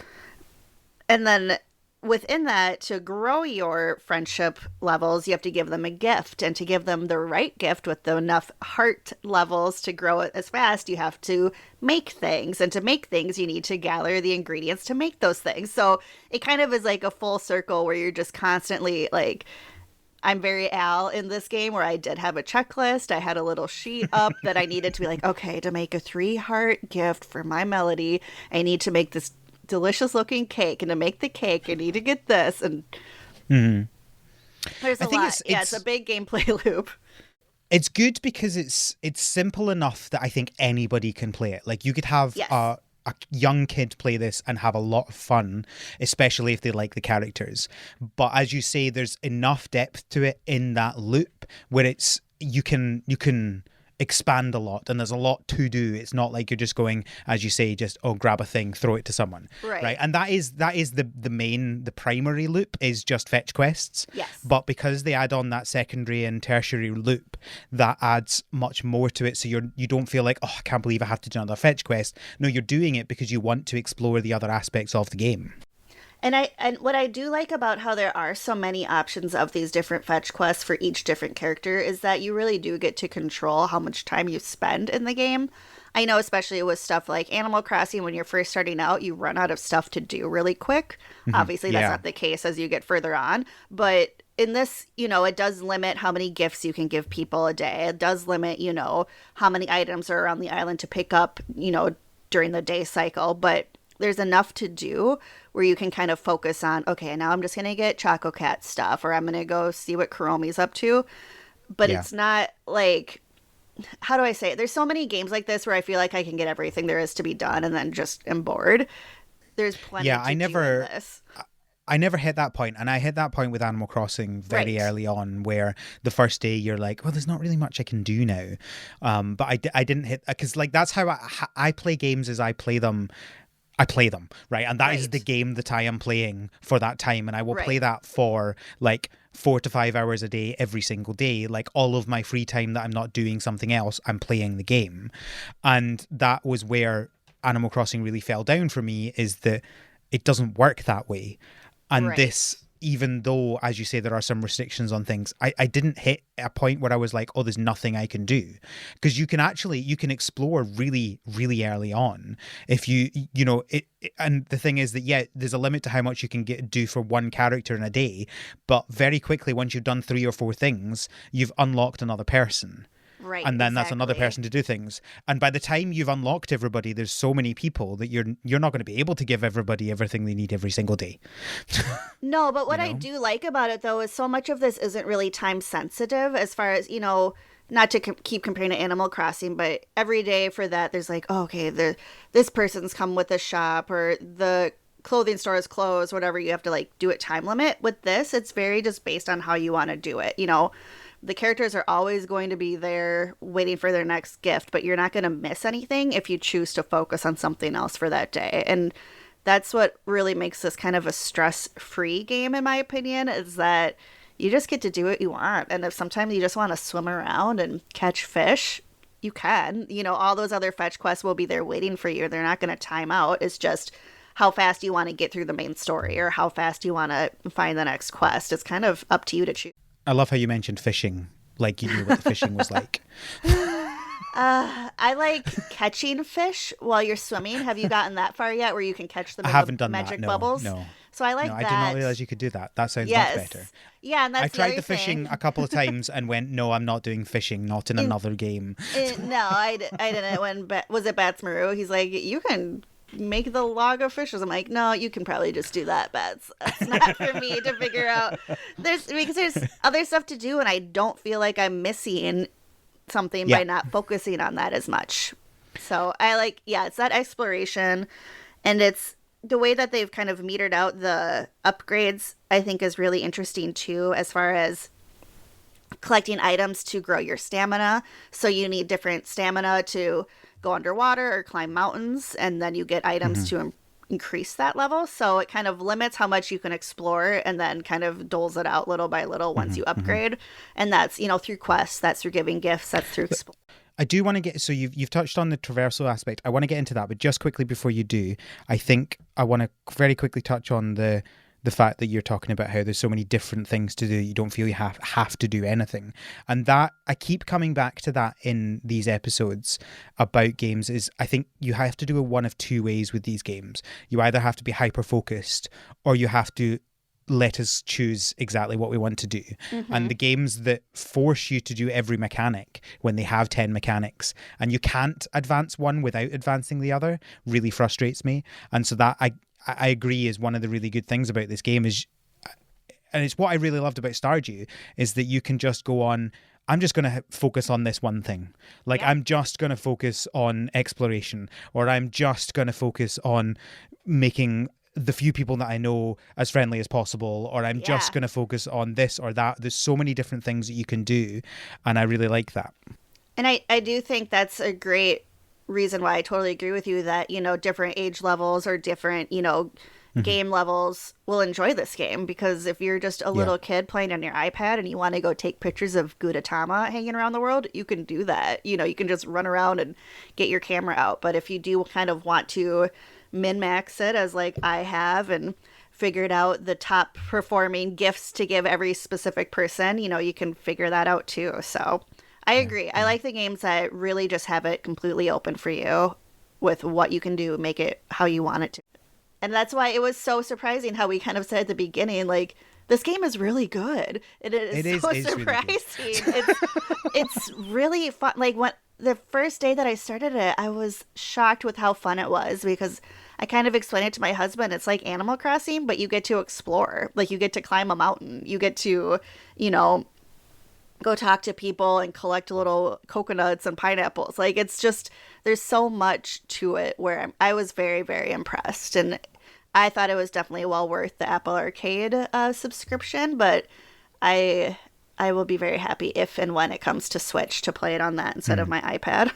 And then within that, to grow your friendship levels, you have to give them a gift. And to give them the right gift with enough heart levels to grow it as fast, you have to make things. And to make things, you need to gather the ingredients to make those things. So it kind of is like a full circle where you're just constantly like, I'm very Al in this game where I did have a checklist. I had a little sheet up that I needed to be like, okay, to make a 3-heart gift for My Melody, I need to make this delicious looking cake, and to make the cake I need to get this, and there's a lot. It's a big gameplay loop. It's good because it's simple enough that I think anybody can play it. Like you could have Yes. a young kid play this and have a lot of fun, especially if they like the characters. But as you say, there's enough depth to it in that loop where it's you can expand a lot and there's a lot to do. It's not like you're just going, as you say, just grab a thing, throw it to someone. Right. And that is the primary loop is just fetch quests. Yes. But because they add on that secondary and tertiary loop, that adds much more to it. So you don't feel like, oh, I can't believe I have to do another fetch quest. No, you're doing it because you want to explore the other aspects of the game. And what I do like about how there are so many options of these different fetch quests for each different character is that you really do get to control how much time you spend in the game. I know, especially with stuff like Animal Crossing, when you're first starting out, you run out of stuff to do really quick. Obviously, that's Yeah. not the case as you get further on. But in this, it does limit how many gifts you can give people a day. It does limit, how many items are around the island to pick up, during the day cycle. But there's enough to do where you can kind of focus on, okay, now I'm just going to get Choco Cat stuff, or I'm going to go see what Kuromi's up to. But Yeah. it's not like, how do I say it? There's so many games like this where I feel like I can get everything there is to be done and then just am bored. There's plenty Yeah, to I do never- in this. I never hit that point, and I hit that point with Animal Crossing very Right. early on, where the first day you're like, "Well, there's not really much I can do now," but I didn't hit because like that's how I play games. Is I play them, right, and that is Right. the game that I am playing for that time, and I will play Right. that for like 4 to 5 hours a day every single day. Like all of my free time that I'm not doing something else, I'm playing the game, and that was where Animal Crossing really fell down for me. Is that it doesn't work that way. And Right. this, even though, as you say, there are some restrictions on things, I didn't hit a point where I was like, oh, there's nothing I can do. Because you can explore really, really early on. If and the thing is that, yeah, there's a limit to how much you can do for one character in a day. But very quickly, once you've done 3 or 4 things, you've unlocked another person. Right. And then that's another exactly. person to do things. And by the time you've unlocked everybody, there's so many people that you're not going to be able to give everybody everything they need every single day. No, but what I know? do like about it though is so much of this isn't really time sensitive as far as, not to keep comparing to Animal Crossing, but every day for that there's like, oh, okay, this person's come with a shop or the clothing store is closed, whatever, you have to like do it time limit. With this, it's very just based on how you want to do it. The characters are always going to be there waiting for their next gift, but you're not going to miss anything if you choose to focus on something else for that day. And that's what really makes this kind of a stress-free game, in my opinion, is that you just get to do what you want. And if sometimes you just want to swim around and catch fish, you can. All those other fetch quests will be there waiting for you. They're not going to time out. It's just how fast you want to get through the main story or how fast you want to find the next quest. It's kind of up to you to choose. I love how you mentioned fishing, like you knew what the fishing was like. I like catching fish while you're swimming. Have you gotten that far yet where you can catch them I in haven't the done that. magic No, bubbles? no. So I like No, that. I did not realize you could do that. That sounds Yes. much better. Yeah, and that's I tried the the other fishing thing. a couple of times and went, no, I'm not doing fishing, not in another game. No, I didn't. When was it Bats Maru? He's like, you can make the log of fishes. I'm like, no, you can probably just do that, Bats. It's not for me to figure out. Because there's other stuff to do, and I don't feel like I'm missing something Yeah. by not focusing on that as much. So I like, yeah, it's that exploration, and it's the way that they've kind of metered out the upgrades. I think is really interesting too, as far as collecting items to grow your stamina. So you need different stamina to go underwater or climb mountains, and then you get items to increase that level. So it kind of limits how much you can explore and then kind of doles it out little by little once you upgrade. And that's, through quests, that's through giving gifts, that's through I do want to get, so you've touched on the traversal aspect. I want to get into that, but just quickly before you do, I think I want to very quickly touch on the fact that you're talking about how there's so many different things to do. You don't feel you have to do anything. And that, I keep coming back to that in these episodes about games, is I think you have to do it one of two ways with these games. You either have to be hyper focused or you have to let us choose exactly what we want to do. And the games that force you to do every mechanic when they have 10 mechanics and you can't advance one without advancing the other really frustrates me. And so that I agree is one of the really good things about this game is, and it's what I really loved about Stardew, is that you can just go on I'm just going to focus on this one thing. Like, Yeah. I'm just going to focus on exploration, or I'm just going to focus on making the few people that I know as friendly as possible, or I'm just Yeah. going to focus on this or that. There's so many different things that you can do, and I really like that. And I do think that's a great reason why I totally agree with you that, different age levels or different, game levels will enjoy this game, because if you're just a Yeah. little kid playing on your iPad and you want to go take pictures of Gudetama hanging around the world, you can do that. You can just run around and get your camera out. But if you do kind of want to min-max it, as like I have, and figured out the top performing gifts to give every specific person, you can figure that out too. So I agree. I like the games that really just have it completely open for you with what you can do, make it how you want it to. And that's why it was so surprising how we kind of said at the beginning, like, this game is really good. It It is is. so It's really good. surprising. It's really fun. Like, when the first day that I started it, I was shocked with how fun it was, because I kind of explained it to my husband. It's like Animal Crossing, but you get to explore. Like, you get to climb a mountain. You get to, go talk to people and collect little coconuts and pineapples. Like, it's just, there's so much to it where I was very, very impressed. And I thought it was definitely well worth the Apple Arcade subscription, but I will be very happy if and when it comes to Switch to play it on that instead of my iPad.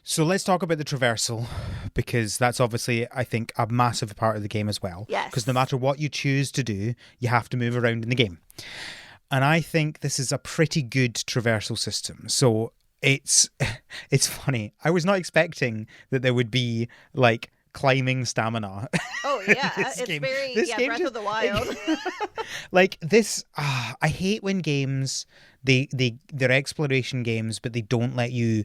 So let's talk about the traversal, because that's obviously, I think, a massive part of the game as well. Yes. Because no matter what you choose to do, you have to move around in the game. And I think this is a pretty good traversal system. So it's funny. I was not expecting that there would be like climbing stamina. Oh yeah, This it's game- very this game Breath just- of the Wild. Like this, I hate when games they're exploration games, but they don't let you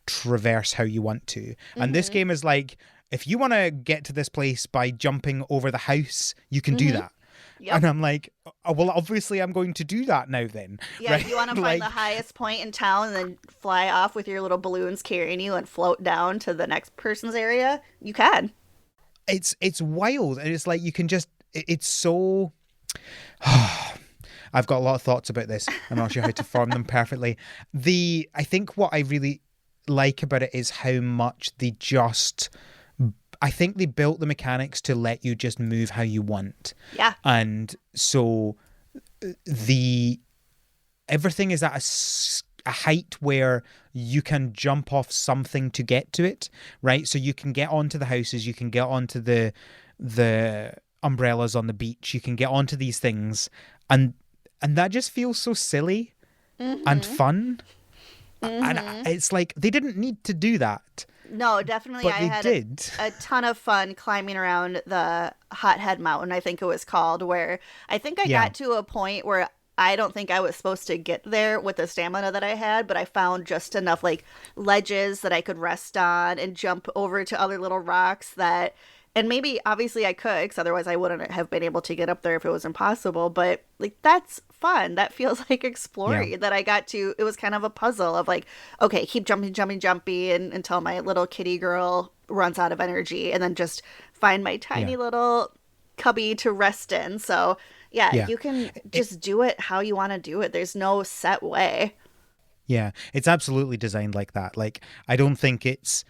traverse how you want to. And this game is like, if you want to get to this place by jumping over the house, you can do that. Yep. And I'm like, oh, well, obviously I'm going to do that now then. Yeah, right? if you want to find the highest point in town and then fly off with your little balloons carrying you and float down to the next person's area, you can. It's wild, and it's like you can just. It's so. I've got a lot of thoughts about this. I'm not sure how to form them perfectly. I think what I really like about it is how much they just. I think they built the mechanics to let you just move how you want. Yeah. And so everything is at a height where you can jump off something to get to it, right? So you can get onto the houses, you can get onto the umbrellas on the beach, you can get onto these things, and that just feels so silly and fun. And it's like they didn't need to do that. No, definitely. But I they had did. a ton of fun climbing around the Hothead Mountain, I think it was called, where I think I Yeah. got to a point where I don't think I was supposed to get there with the stamina that I had, but I found just enough like ledges that I could rest on and jump over to other little rocks that, and maybe obviously I could, because otherwise I wouldn't have been able to get up there if it was impossible. But like, that's fun. That feels like exploring. Yeah. That I got to. It was kind of a puzzle of like, okay, keep jumping, and until my little kitty girl runs out of energy, and then just find my tiny little cubby to rest in. So yeah. You can just do it how you want to do it. There's no set way. Yeah, it's absolutely designed like that. Like I don't think it's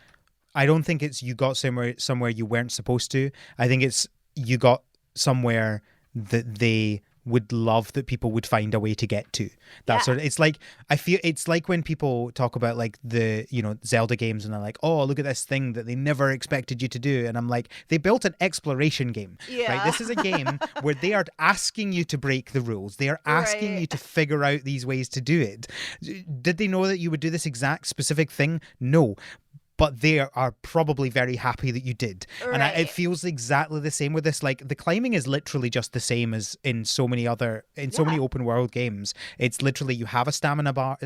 you got somewhere you weren't supposed to. I think it's you got somewhere that they would love that people would find a way to get to. That sort of, it's like, I feel it's like when people talk about like the, Zelda games and they're like, oh, look at this thing that they never expected you to do. And I'm like, they built an exploration game, right? This is a game where they are asking you to break the rules. They are asking you to figure out these ways to do it. Did they know that you would do this exact specific thing? No. But they are probably very happy that you did. And it feels exactly the same with this. Like, the climbing is literally just the same as in so many open world games. It's literally, you have a stamina bar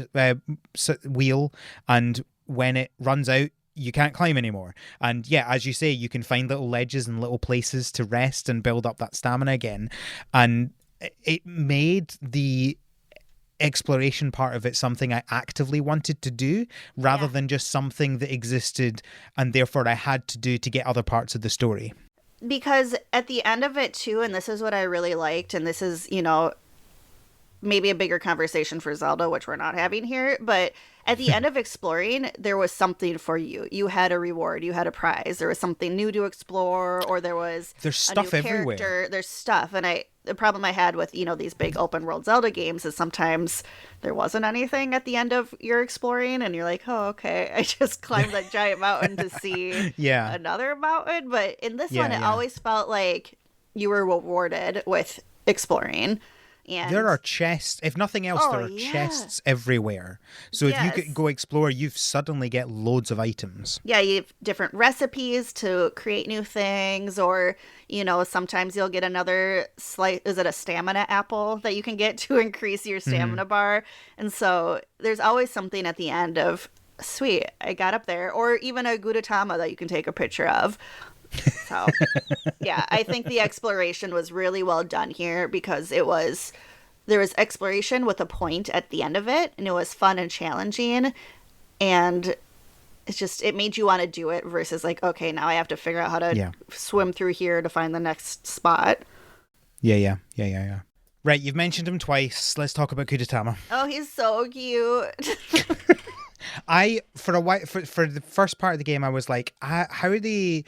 wheel, and when it runs out, you can't climb anymore. And yeah, as you say, you can find little ledges and little places to rest and build up that stamina again. And it made the exploration part of it something I actively wanted to do, rather than just something that existed and therefore I had to do to get other parts of the story. Because at the end of it too, and this is what I really liked, and this is, maybe a bigger conversation for Zelda, which we're not having here. But at the end of exploring, there was something for you. You had a reward, you had a prize. There was something new to explore, or there was There's a new stuff everywhere. character. There's stuff. And the problem I had with, these big open world Zelda games is sometimes there wasn't anything at the end of your exploring, and you're like, oh, okay, I just climbed that giant mountain to see Yeah. another mountain. But in this one, Yeah, it yeah. always felt like you were rewarded with exploring. There And are chests. If nothing else, oh there are yeah, chests everywhere. So if you could yes, go explore, you suddenly get loads of items. yeah, you have different recipes to create new things, or sometimes you'll get another slice. Is it a stamina apple that you can get to increase your Hmm. stamina bar? And so there's always something at the end of, sweet, I got up there, or even a Gudetama that you can take a picture of. So yeah, I think the exploration was really well done here because there was exploration with a point at the end of it, and it was fun and challenging, and it made you want to do it versus like, okay, now I have to figure out how to Yeah. swim through here to find the next spot. Yeah. Right, you've mentioned him twice. Let's talk about Kudetama. Oh, he's so cute. I for a while for the first part of the game, I was like, how are they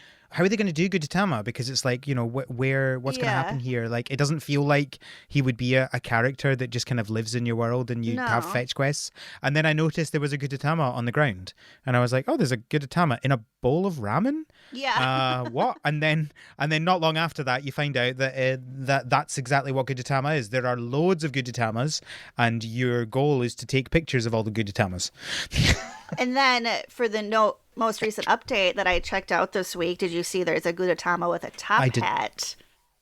going to do Gudetama? Because it's like, what's going to happen Yeah. here? Like, it doesn't feel like he would be a character that just kind of lives in your world and you have No. fetch quests. And then I noticed there was a Gudetama on the ground, and I was like, oh, there's a Gudetama in a bowl of ramen. Yeah. What? And then not long after that, you find out that's exactly what Gudetama is. There are loads of Gudetamas, and your goal is to take pictures of all the Gudetamas. And then for the most recent update that I checked out this week, did you see there's a Gudetama with a top I did. hat?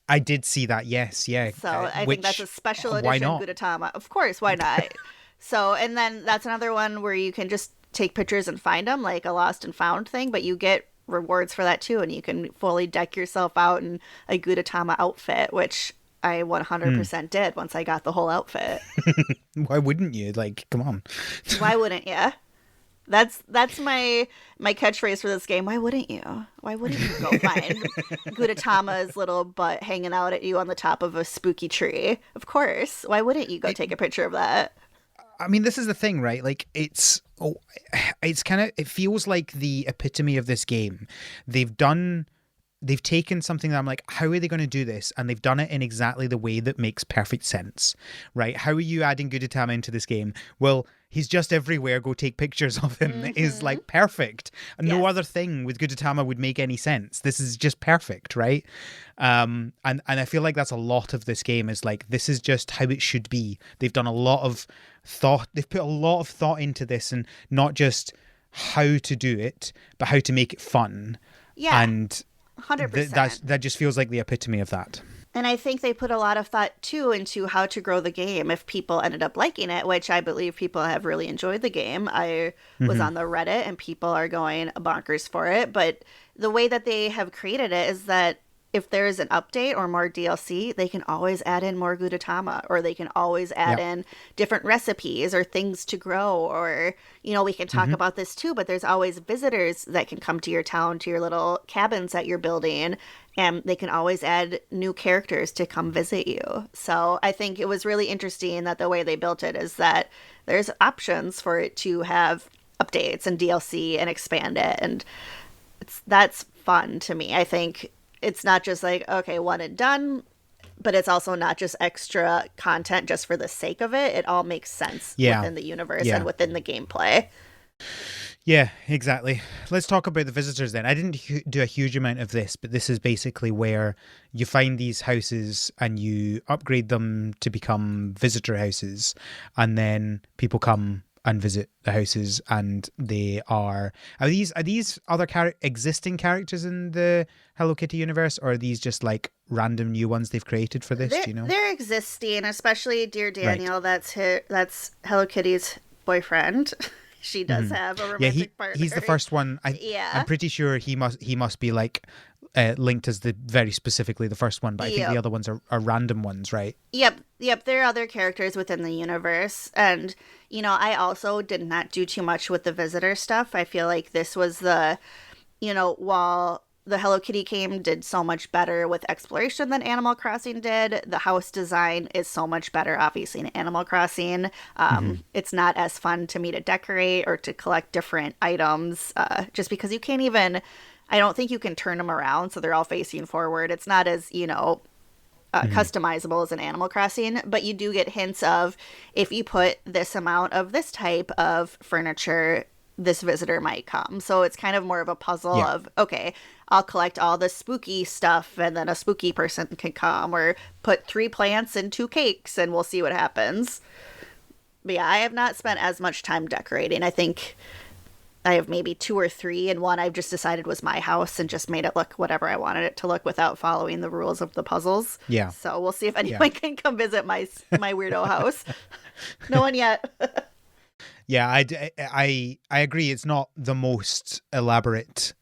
I did see that. Yes, yeah. So I think that's Which a special why edition not? Gudetama. Of course, why not? So, and then that's another one where you can just take pictures and find them, like a lost and found thing, but you get rewards for that too, and you can fully deck yourself out in a Gudetama outfit, which I Hmm. 100% did once I got the whole outfit. Why wouldn't you? Like, come on. Why wouldn't you? That's my catchphrase for this game. Why wouldn't you? Why wouldn't you go find Gudetama's little butt hanging out at you on the top of a spooky tree? Of course. Why wouldn't you go take a picture of that? I mean, this is the thing, right? Like, it's kind of, it feels like the epitome of this game. They've done, they've taken something that I'm like, how are they going to do this? And they've done it in exactly the way that makes perfect sense, right? How are you adding Gudetama into this game? Well, he's just everywhere. Go take pictures of him is Mm-hmm. like perfect. And no Yes. other thing with Gudetama would make any sense. This is just perfect, right? And I feel like that's a lot of this game is like, this is just how it should be. They've done a lot of thought. They've put a lot of thought into this, and not just how to do it, but how to make it fun. Yeah, And 100%. that just feels like the epitome of that. And I think they put a lot of thought too into how to grow the game if people ended up liking it, which I believe people have really enjoyed the game. I was Hmm. on the Reddit and people are going bonkers for it. But the way that they have created it is that if there's an update or more DLC, they can always add in more Gudetama, or they can always add Yeah. in different recipes or things to grow. Or, we can talk Hmm. about this too, but there's always visitors that can come to your town, to your little cabins that you're building, and they can always add new characters to come visit you. So I think it was really interesting that the way they built it is that there's options for it to have updates and DLC and expand it, and that's fun to me. I think it's not just like, okay, one and done, but it's also not just extra content just for the sake of it. It all makes sense Yeah. within the universe and Yeah. within the gameplay. Yeah, exactly. Let's talk about the visitors then. I didn't do a huge amount of this, but this is basically where you find these houses and you upgrade them to become visitor houses, and then people come and visit the houses, and they are these other existing characters in the Hello Kitty universe, or are these just like random new ones they've created for this? They're, Do you know? they're existing, especially Dear Right. Daniel. That's Hello Kitty's boyfriend. She does Mhm. have a Yeah, romantic partner. he's the first one. Yeah. I'm pretty sure he must be like linked as the very specifically the first one, but I think the Yep. other ones are random ones, right? Yep. There are other characters within the universe. And, I also did not do too much with the visitor stuff. I feel like this was while the Hello Kitty game did so much better with exploration than Animal Crossing did. The house design is so much better, obviously, in Animal Crossing. It's not as fun to me to decorate or to collect different items, just because you can't even. I don't think you can turn them around so they're all facing forward. It's not as, customizable as an Animal Crossing, but you do get hints of if you put this amount of this type of furniture, this visitor might come. So it's kind of more of a puzzle of, okay, I'll collect all the spooky stuff and then a spooky person can come, or put 3 plants and 2 cakes and we'll see what happens. But yeah, I have not spent as much time decorating. I think I have maybe 2 or 3, and one I've just decided was my house and just made it look whatever I wanted it to look without following the rules of the puzzles. Yeah. So we'll see if anyone can come visit my weirdo house. No one yet. Yeah, I agree. It's not the most elaborate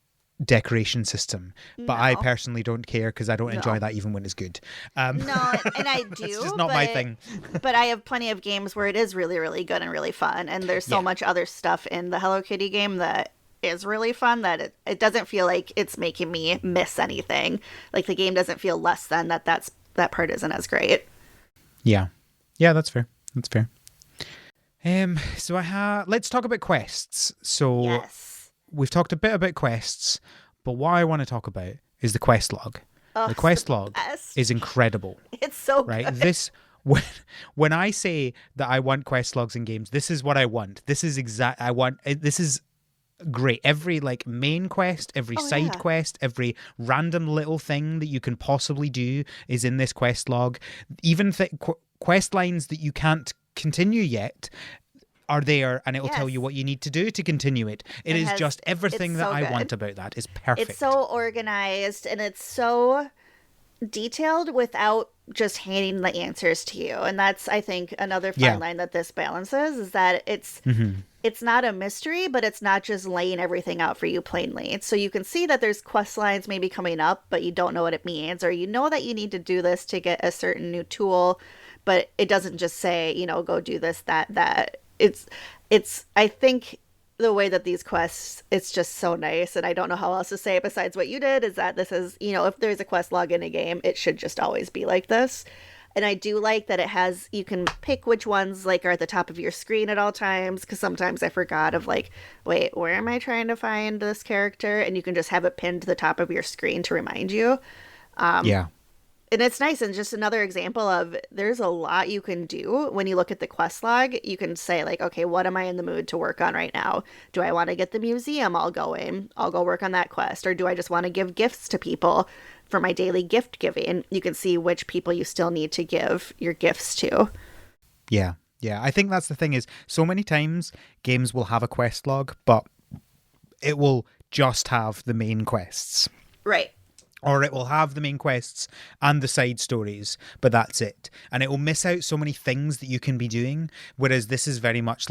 decoration system, but I personally don't care because I don't enjoy that even when it's good. No, and I do. It's just not my thing. But I have plenty of games where it is really, really good and really fun, and there's so much other stuff in the Hello Kitty game that is really fun that it doesn't feel like it's making me miss anything. Like the game doesn't feel less than that part isn't as great. Yeah, that's fair. That's fair. So let's talk about quests. So yes. We've talked a bit about quests, but what I want to talk about is the quest log. Oh, the quest log is incredible. It's so right. good. When I say that I want quest logs in games, this is what I want. This is this is great. Every main quest, every side quest, every random little thing that you can possibly do is in this quest log. Even quest lines that you can't continue yet are there, and it will tell you what you need to do to continue it. It is just everything that I want about that is perfect. It's so organized and it's so detailed without just handing the answers to you. And that's, I think, another fine line that this balances is that it's not a mystery, but it's not just laying everything out for you plainly. So you can see that there's quest lines maybe coming up, but you don't know what it means, or you know that you need to do this to get a certain new tool, but it doesn't just say, go do this, that. It's I think the way that these quests, it's just so nice, and I don't know how else to say it besides what you did, is that this is, if there's a quest log in a game, it should just always be like this. And I do like that you can pick which ones are at the top of your screen at all times, because sometimes I forgot of wait, where am I trying to find this character? And you can just have it pinned to the top of your screen to remind you. And it's nice, and just another example of there's a lot you can do when you look at the quest log. You can say okay, what am I in the mood to work on right now? Do I want to get the museum all going? I'll go work on that quest. Or do I just want to give gifts to people for my daily gift giving? You can see which people you still need to give your gifts to. Yeah. I think that's the thing is so many times games will have a quest log, but it will just have the main quests. Right. Or it will have the main quests and the side stories, but that's it. And it will miss out so many things that you can be doing, whereas this is very much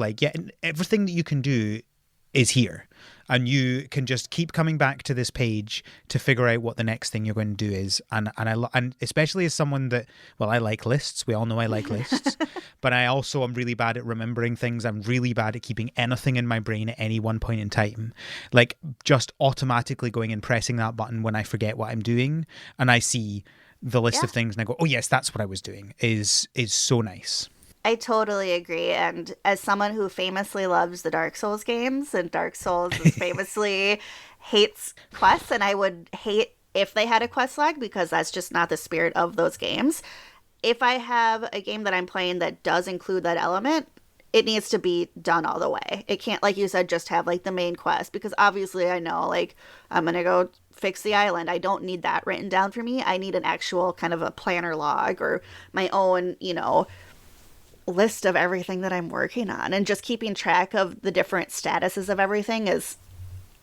everything that you can do is here. And you can just keep coming back to this page to figure out what the next thing you're going to do is. And especially as someone that, I like lists. We all know I like lists. But I also am really bad at remembering things. I'm really bad at keeping anything in my brain at any one point in time. Just automatically going and pressing that button when I forget what I'm doing. And I see the list of things and I go, oh yes, that's what I was doing, is so nice. I totally agree. And as someone who famously loves the Dark Souls games, and Dark Souls is famously hates quests, and I would hate if they had a quest log because that's just not the spirit of those games. If I have a game that I'm playing that does include that element, it needs to be done all the way. It can't, like you said, just have the main quest, because obviously I know I'm going to go fix the island. I don't need that written down for me. I need an actual kind of a planner log or my own, list of everything that I'm working on, and just keeping track of the different statuses of everything is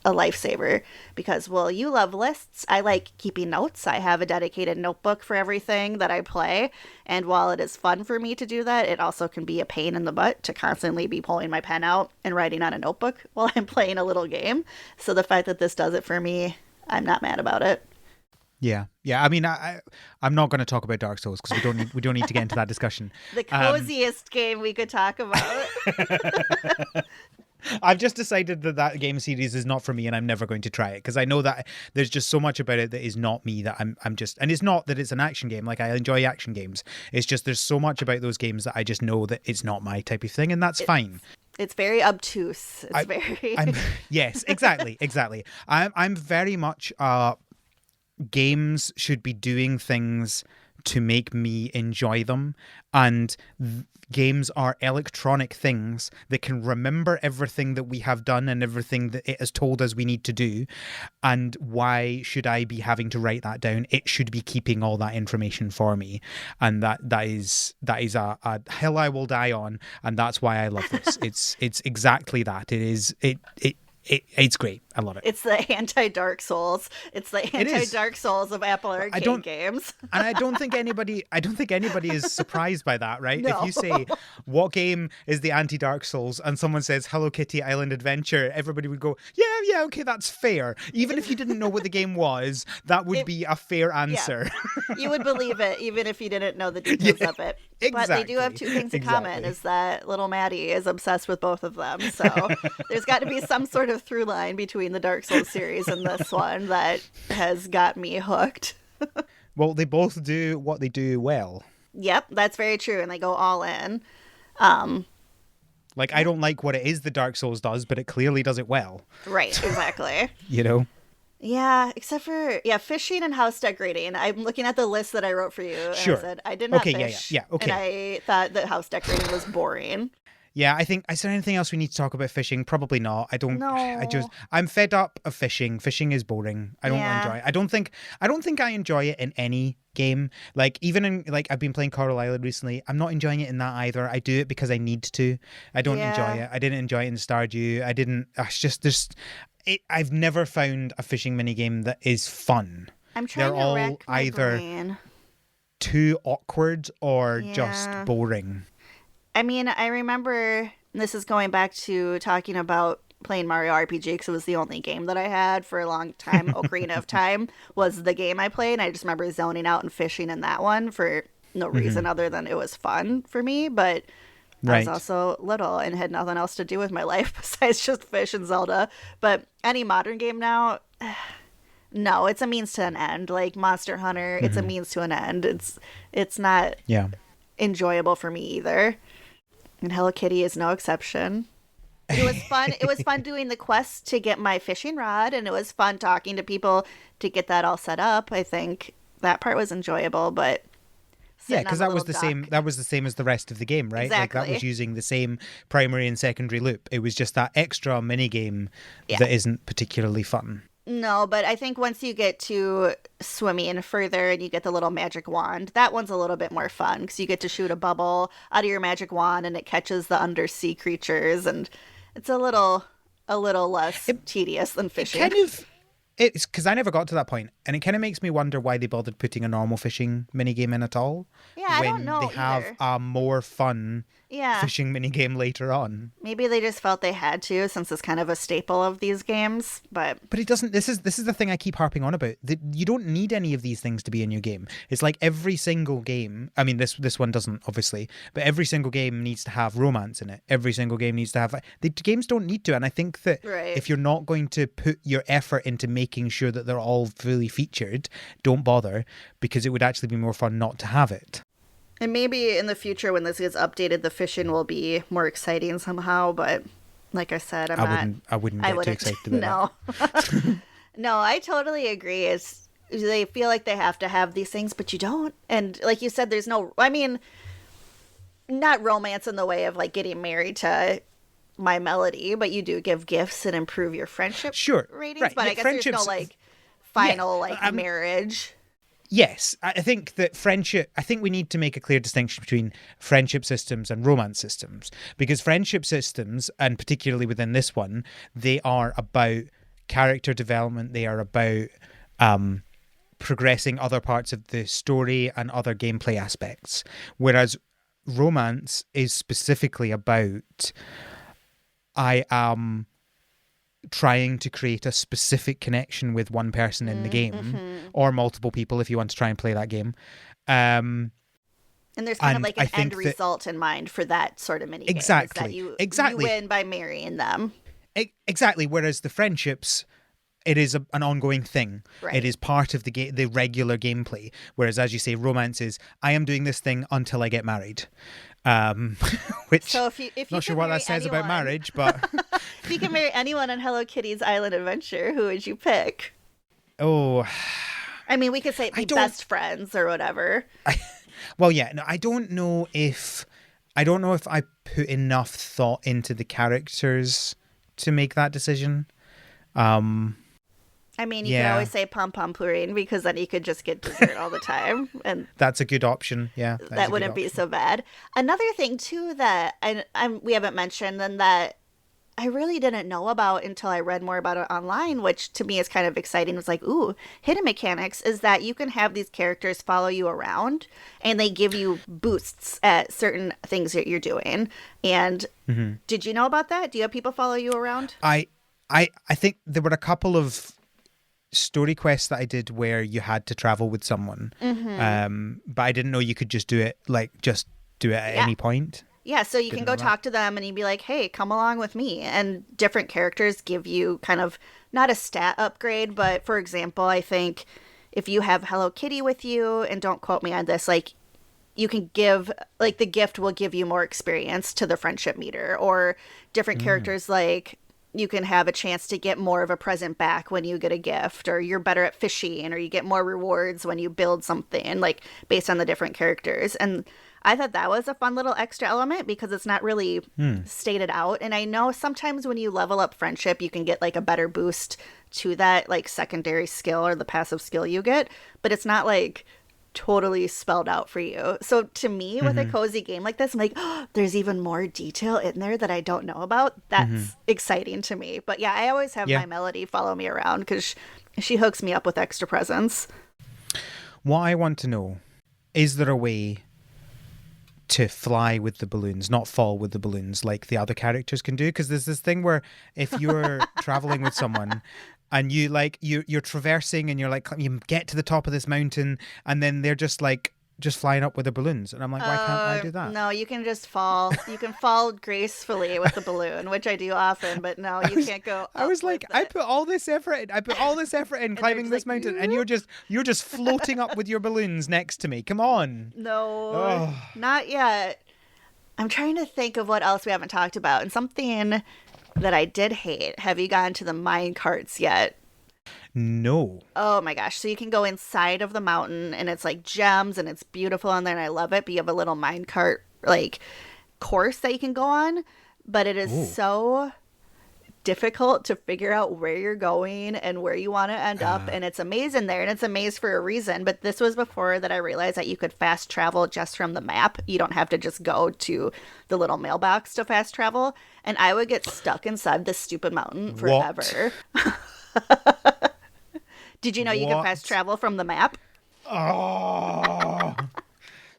a lifesaver, because you love lists. I like keeping notes. I have a dedicated notebook for everything that I play, and while it is fun for me to do that, it also can be a pain in the butt to constantly be pulling my pen out and writing on a notebook while I'm playing a little game. So the fact that this does it for me, I'm not mad about it. Yeah. I mean, I'm not going to talk about Dark Souls because we don't need to get into that discussion. The coziest game we could talk about. I've just decided that game series is not for me, and I'm never going to try it because I know that there's just so much about it that is not me, that I'm just, and it's not that it's an action game. Like, I enjoy action games. It's just there's so much about those games that I just know that it's not my type of thing, and that's fine. It's very obtuse. It's I'm yes, exactly. I'm very much games should be doing things to make me enjoy them, and games are electronic things that can remember everything that we have done and everything that it has told us we need to do. And why should I be having to write that down? It should be keeping all that information for me, and that is a hill I will die on, and that's why I love this. It's exactly that. It's great. I love it. It's the anti-Dark Souls. It's the anti-Dark Souls of Apple Arcade games. And I don't think anybody is surprised by that, right? No. If you say, what game is the anti-Dark Souls, and someone says Hello Kitty Island Adventure, everybody would go, yeah, okay, that's fair. Even if you didn't know what the game was, that would be a fair answer. Yeah. You would believe it, even if you didn't know the details of it. Exactly. But they do have two things in common, is that little Maddy is obsessed with both of them. So there's got to be some sort of through line between the Dark Souls series and this one that has got me hooked. Well, they both do what they do well. Yep, that's very true, and they go all in. Like, I don't like what it is the Dark Souls does, but it clearly does it well. Right, exactly. You know? Yeah, except for, fishing and house decorating. I'm looking at the list that I wrote for you, and Sure. I said I did not fish. Yeah, okay. And I thought that house decorating was boring. Yeah, I think, is there anything else we need to talk about fishing? Probably not. No. I'm fed up of fishing. Fishing is boring. I don't enjoy it. I don't think I enjoy it in any game. Like, even in, like, I've been playing Coral Island recently. I'm not enjoying it in that either. I do it because I need to. I don't enjoy it. I didn't enjoy it in Stardew. It's just, I've never found a fishing minigame that is fun. I'm trying They're all to rack my either brain. too awkward or just boring. I mean, I remember, this is going back to talking about playing Mario RPG, because it was the only game that I had for a long time. Ocarina of Time was the game I played, and I just remember zoning out and fishing in that one for no reason other than it was fun for me, but I was also little and had nothing else to do with my life besides just fish and Zelda. But any modern game now, no, it's a means to an end. Like Monster Hunter, it's a means to an end. It's not enjoyable for me either. And Hello Kitty is no exception. It was fun. It was fun doing the quest to get my fishing rod, and it was fun talking to people to get that all set up. I think that part was enjoyable, but because that was the same. That was the same as the rest of the game, right? Exactly. Like, that was using the same primary and secondary loop. It was just that extra mini game that isn't particularly fun. No, but I think once you get to swimming further and you get the little magic wand, that one's a little bit more fun because you get to shoot a bubble out of your magic wand and it catches the undersea creatures, and it's a little less tedious than fishing. It's because I never got to that point, and it kind of makes me wonder why they bothered putting a normal fishing minigame in at all. Yeah, I don't know when they have a more fun fishing minigame later on. Maybe they just felt they had to, since it's kind of a staple of these games. But it doesn't. This is the thing I keep harping on about. You don't need any of these things to be in your game. It's like every single game. I mean, this one doesn't, obviously, but every single game needs to have romance in it. Every single game needs to have. The games don't need to, and I think that if you're not going to put your effort into making sure that they're all fully featured, don't bother, because it would actually be more fun not to have it. And maybe in the future when this gets updated, the fishing will be more exciting somehow, but like I said, I wouldn't get too excited about that. No, I totally agree. They feel like they have to have these things, but you don't. And like you said, there's no, I mean, not romance in the way of like getting married to my Melody, but you do give gifts and improve your friendship ratings. Right. But I guess there's no like final marriage. Yes, I think that I think we need to make a clear distinction between friendship systems and romance systems, because friendship systems, and particularly within this one, they are about character development. They are about progressing other parts of the story and other gameplay aspects, whereas romance is specifically about I am trying to create a specific connection with one person in the game, or multiple people if you want to try and play that game. And there's kind of And like I an end think that result in mind for that sort of mini game. Is that exactly, you exactly, win by marrying them. exactly. Whereas the friendships, it is an ongoing thing. It Right. is part of the regular gameplay. Whereas, as you say, romance is I am doing this thing until I get married. Um, which So if you not sure could what that marry says about anyone, marriage, but if you could marry anyone on Hello Kitty's Island Adventure, who would you pick? oh, I mean, we could say I be don't. best friends or whatever. Well, yeah, no, I don't know if I put enough thought into the characters to make that decision. Um, I mean, you could yeah, always say pom pom purine because then you could just get dessert all the time, and that's a good option. Yeah, that is that a good wouldn't be option. so bad. Another thing too that we haven't mentioned and that I really didn't know about until I read more about it online, which to me is kind of exciting. It was like, ooh, hidden mechanics is that you can have these characters follow you around and they give you boosts at certain things that you're doing. And Hmm. did you know about that? Do you have people follow you around? I think there were a couple of story quests that I did where you had to travel with someone, Mm-hmm. but I didn't know you could just do it at Yeah. any point. Yeah, so you can Didn't go know that. talk to them and you'd be like, hey, come along with me. And different characters give you kind of not a stat upgrade, but for example, I think if you have Hello Kitty with you, and don't quote me on this, like you can give, like the gift will give you more experience to the friendship meter, or different Mm. characters like you can have a chance to get more of a present back when you get a gift, or you're better at fishing, or you get more rewards when you build something, like based on the different characters. And I thought that was a fun little extra element because it's not really Mm. stated out. And I know sometimes when you level up friendship, you can get like a better boost to that like secondary skill or the passive skill you get, but it's not like totally spelled out for you. So to me, with a Hmm. cozy game like this, I'm like, oh, there's even more detail in there that I don't know about. Hmm. That's exciting to me. But yeah, I always have Yeah. my Melody follow me around because she hooks me up with extra presents. What I want to know, is there a way to fly with the balloons, not fall with the balloons like the other characters can do? Because there's this thing where if you're traveling with someone and you're traversing and you're like you get to the top of this mountain and then they're just flying up with the balloons and I'm like, why can't I do that? No, you can just fall. You can fall gracefully with the balloon, which I do often, but no, I you was, can't go I up was with like, it. I put all this effort in And they're climbing just this like, mountain, and you're just floating up with your balloons next to me. Come on. no, Oh not yet. I'm trying to think of what else we haven't talked about. And something that I did hate. Have you gotten to the mine carts yet? no. Oh my gosh. So you can go inside of the mountain and it's like gems and it's beautiful in there and I love it. But you have a little mine cart like course that you can go on. But it is Oh. so difficult to figure out where you're going and where you want to end up. Uh, And it's a maze in there and it's a maze for a reason. But this was before that I realized that you could fast travel just from the map. You don't have to just go to the little mailbox to fast travel. And I would get stuck inside this stupid mountain what? forever. Did you know you can fast What? travel from the map? Oh.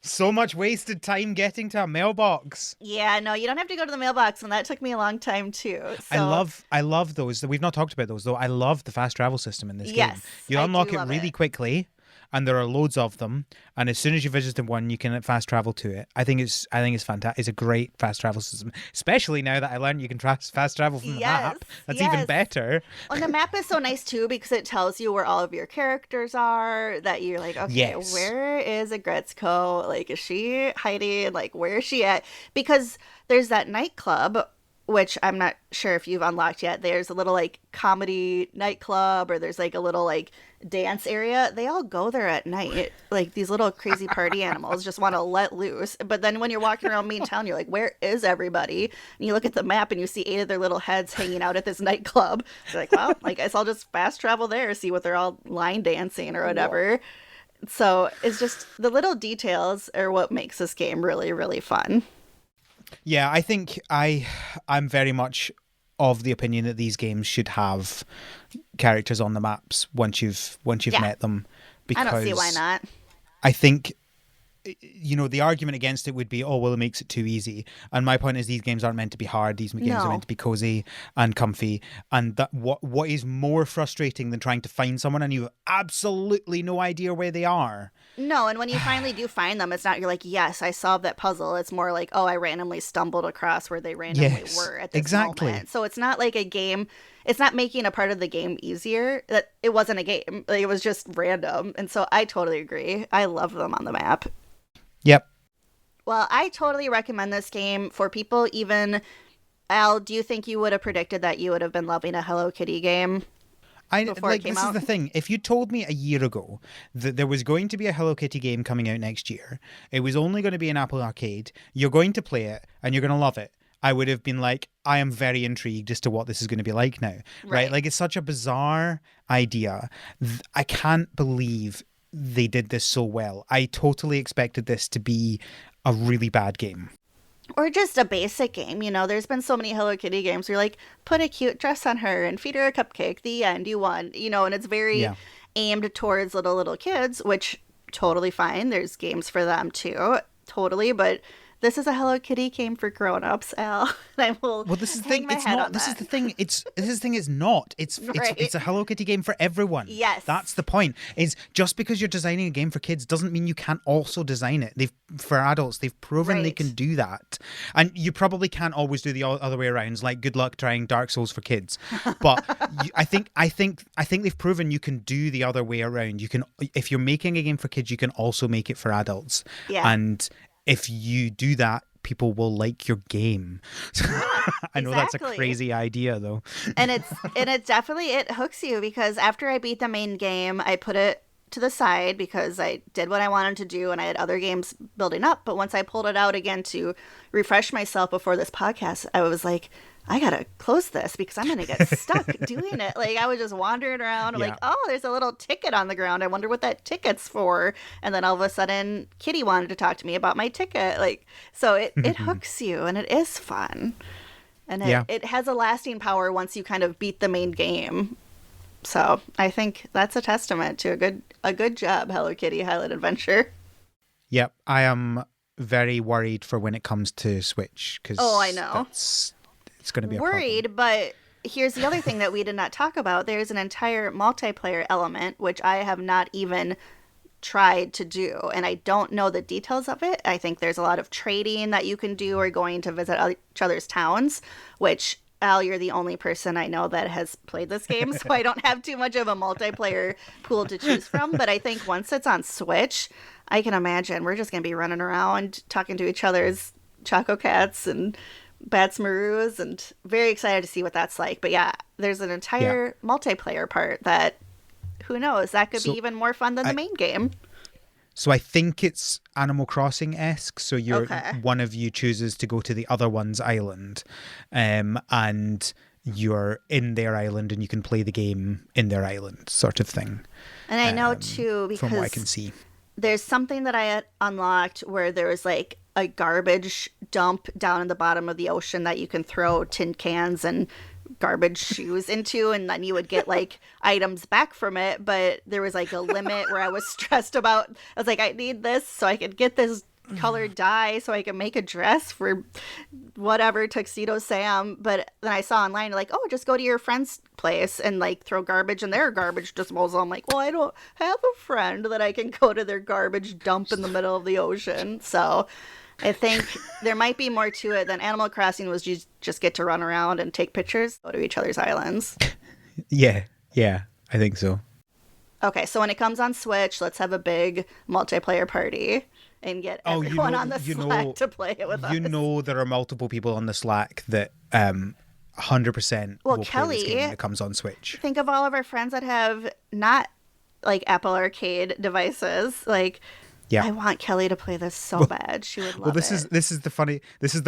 So much wasted time getting to a mailbox. Yeah, no, you don't have to go to the mailbox, and that took me a long time too. I So, love I love those. We've not talked about those though. I love the fast travel system in this game. yes, You I do unlock it love really it. quickly and there are loads of them, and as soon as you visit one you can fast travel to it. I think it's fantastic. It's a great fast travel system, especially now that I learned you can fast travel from the Yes, map. That's even yes. better. And the map is so nice too because it tells you where all of your characters are. That you're like, okay, Yes. where is Agretzko? Like, is she hiding? Like, where is she at? Because there's that nightclub, which I'm not sure if you've unlocked yet. There's a little like comedy nightclub, or there's like a little like dance area. They all go there at night. Like these little crazy party animals just want to let loose. But then when you're walking around main town, you're like, where is everybody? And you look at the map and you see 8 of their little heads hanging out at this nightclub. You're like, well, I guess I'll just fast travel there, see what they're all line dancing or What? whatever. So it's just the little details are what makes this game really, really fun. Yeah, I think I'm very much of the opinion that these games should have characters on the maps once you've Yeah, met them, I don't see why because not. I think the argument against it would be, oh, well, it makes it too easy. And my point is these games aren't meant to be hard. These games are No. meant to be cozy and comfy. And that what is more frustrating than trying to find someone and you have absolutely no idea where they are? No, and when you finally do find them, it's not you're like, yes, I solved that puzzle. It's more like, oh, I randomly stumbled across where they randomly were at this moment. So it's not like a game. It's not making a part of the game easier. That it wasn't a game. Like, it was just random. And so I totally agree. I love them on the map. Yep. Well, I totally recommend this game for people. Even Al, do you think you would have predicted that you would have been loving a Hello Kitty game? This is the thing. If you told me a year ago that there was going to be a Hello Kitty game coming out next year, it was only going to be an Apple Arcade, you're going to play it and you're going to love it, I would have been like, I am very intrigued as to what this is going to be like now. Right? Like, it's such a bizarre idea. I can't believe they did this so well. I totally expected this to be a really bad game. Or just a basic game. There's been so many Hello Kitty games where you're like, put a cute dress on her and feed her a cupcake. The end. You won. And it's very aimed towards little kids, which totally fine. There's games for them too. Totally. But this is a Hello Kitty game for grown-ups, Al. And I will. Well, this is the thing. It's not. This is the thing. It's not. It's a Hello Kitty game for everyone. Yes, that's the point. Is just because you're designing a game for kids doesn't mean you can't also design it. For adults. They've proven they can do that, and you probably can't always do the other way around. Like, good luck trying Dark Souls for kids. But I think they've proven you can do the other way around. You can, if you're making a game for kids, you can also make it for adults. Yeah. And if you do that, people will like your game. I know that's a crazy idea, though. And it definitely hooks you, because after I beat the main game, I put it to the side because I did what I wanted to do and I had other games building up. But once I pulled it out again to refresh myself before this podcast, I was like, I gotta close this because I'm gonna get stuck doing it. Like, I was just wandering around, like, oh, there's a little ticket on the ground. I wonder what that ticket's for. And then all of a sudden, Kitty wanted to talk to me about my ticket. Like, so it hooks you, and it is fun, and it has a lasting power once you kind of beat the main game. So I think that's a testament to a good job, Hello Kitty Highlight Adventure. Yep, I am very worried for when it comes to Switch, because I know. It's going to be a worried, but here's the other thing that we did not talk about. There's an entire multiplayer element, which I have not even tried to do, and I don't know the details of it. I think there's a lot of trading that you can do or going to visit each other's towns, which, Al, you're the only person I know that has played this game, so I don't have too much of a multiplayer pool to choose from. But I think once it's on Switch, I can imagine we're just going to be running around talking to each other's Choco Cats and Bats Maroos, and very excited to see what that's like. But yeah, there's an entire multiplayer part that, who knows, that could be even more fun than the main game. So I think it's Animal Crossing-esque. So one of you chooses to go to the other one's island, and you're in their island and you can play the game in their island, sort of thing. And I know too, because from what I can see, there's something that I had unlocked where there was like a garbage dump down in the bottom of the ocean that you can throw tin cans and garbage shoes into, and then you would get like items back from it. But there was like a limit where I was stressed about. I was like, I need this so I could get this colored dye so I can make a dress for whatever Tuxedo Sam. But then I saw online like, oh, just go to your friend's place and like throw garbage in their garbage disposal. I'm like, well, I don't have a friend that I can go to their garbage dump in the middle of the ocean. So I think there might be more to it than Animal Crossing was. You just get to run around and take pictures, go to each other's islands. Yeah, I think so. Okay, so when it comes on Switch, let's have a big multiplayer party and get everyone on the Slack to play it with us. You know there are multiple people on the Slack that 100% will play this game when it comes on Switch. Think of all of our friends that have not like Apple Arcade devices. Like, yeah. I want Kelly to play this so bad. She would love it. This is the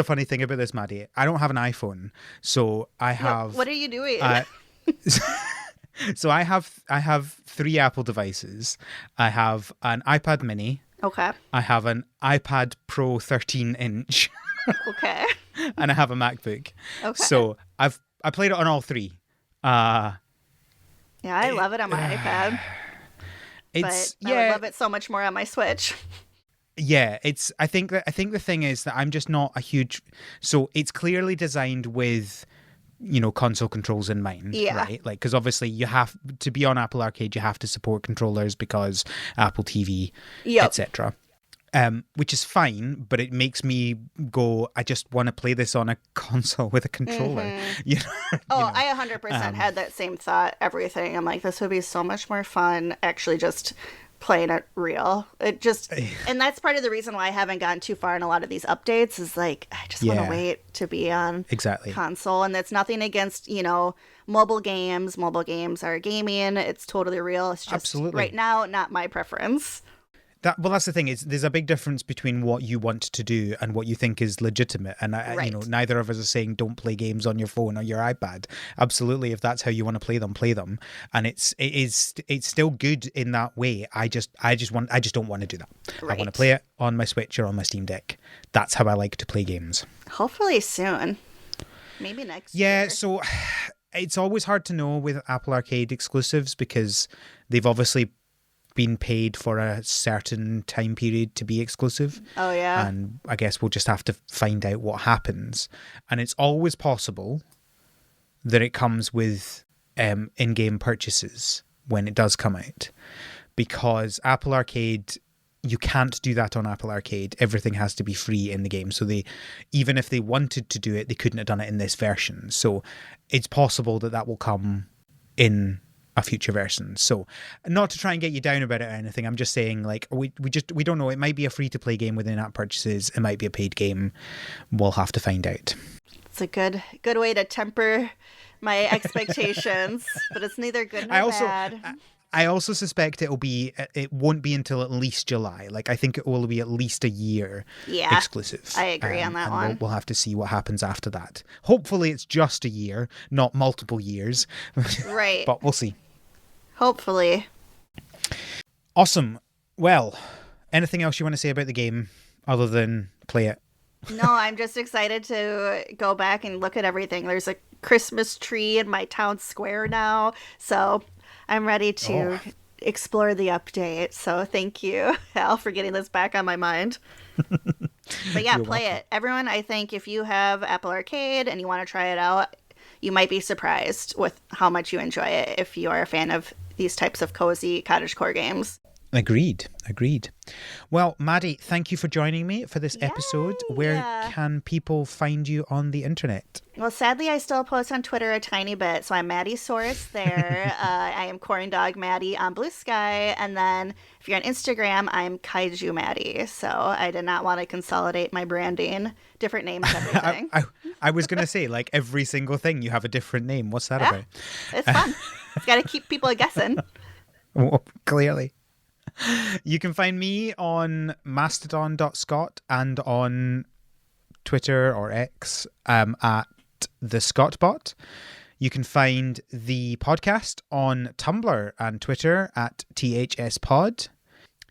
funny thing about this, Maddy. I don't have an iPhone, so I have. What are you doing? So I have 3 Apple devices. I have an iPad Mini. Okay. I have an iPad Pro 13-inch. Okay. And I have a MacBook. Okay. So I played it on all 3. Yeah, I love it on my iPad. I would love it so much more on my Switch. Yeah, I think the thing is that I'm just not a huge. So it's clearly designed with, console controls in mind, Yeah. right? Like, because obviously you have to be on Apple Arcade, you have to support controllers because Apple TV, Yep. etc. Which is fine, but it makes me go, I just want to play this on a console with a controller. Oh, I 100% had that same thought, everything. I'm like, this would be so much more fun actually just playing it real. And that's part of the reason why I haven't gotten too far in a lot of these updates is like, I just want to wait to be on console. And that's nothing against, mobile games. Mobile games are gaming. It's totally real. It's just Absolutely. Right now, not my preference. That's the thing, is there's a big difference between what you want to do and what you think is legitimate. And neither of us are saying don't play games on your phone or your iPad. Absolutely, if that's how you want to play them. And it's still good in that way. I just don't want to do that. Right. I want to play it on my Switch or on my Steam Deck. That's how I like to play games. Hopefully soon. Maybe next year. Yeah, so it's always hard to know with Apple Arcade exclusives because they've obviously been paid for a certain time period to be exclusive. Oh, yeah. And I guess we'll just have to find out what happens. And it's always possible that it comes with in-game purchases when it does come out. Because Apple Arcade, you can't do that on Apple Arcade. Everything has to be free in the game. So even if they wanted to do it, they couldn't have done it in this version. So it's possible that will come in a future version. So not to try and get you down about it or anything, I'm just saying, like, we don't know. It might be a free to play game with in-app purchases. It might be a paid game. We'll have to find out. It's a good way to temper my expectations, but it's neither good nor bad. I also suspect it won't be until at least July. Like, I think it will be at least a year exclusive. I agree on that one. We'll have to see what happens after that. Hopefully it's just a year, not multiple years. Right. But we'll see. Hopefully. Awesome. Well, anything else you want to say about the game other than play it? No, I'm just excited to go back and look at everything. There's a Christmas tree in my town square now, so I'm ready to explore the update. So thank you, Al, for getting this back on my mind. But yeah, play it. Everyone, I think if you have Apple Arcade and you want to try it out, you might be surprised with how much you enjoy it if you are a fan of these types of cozy cottagecore games. Agreed. Well, Maddy, thank you for joining me for this episode. Where can people find you on the internet? Well, sadly, I still post on Twitter a tiny bit, so I'm Maddy Source there. I am Corn Dog Maddy on Blue Sky, and then if you're on Instagram, I'm Kaiju Maddy. So I did not want to consolidate my branding, different names, everything. I was going to say, like, every single thing you have a different name. What's that about? It's fun. It's got to keep people guessing. Well, clearly. You can find me on mastodon.scot and on Twitter or X at the Scottbot. You can find the podcast on Tumblr and Twitter at THSPod.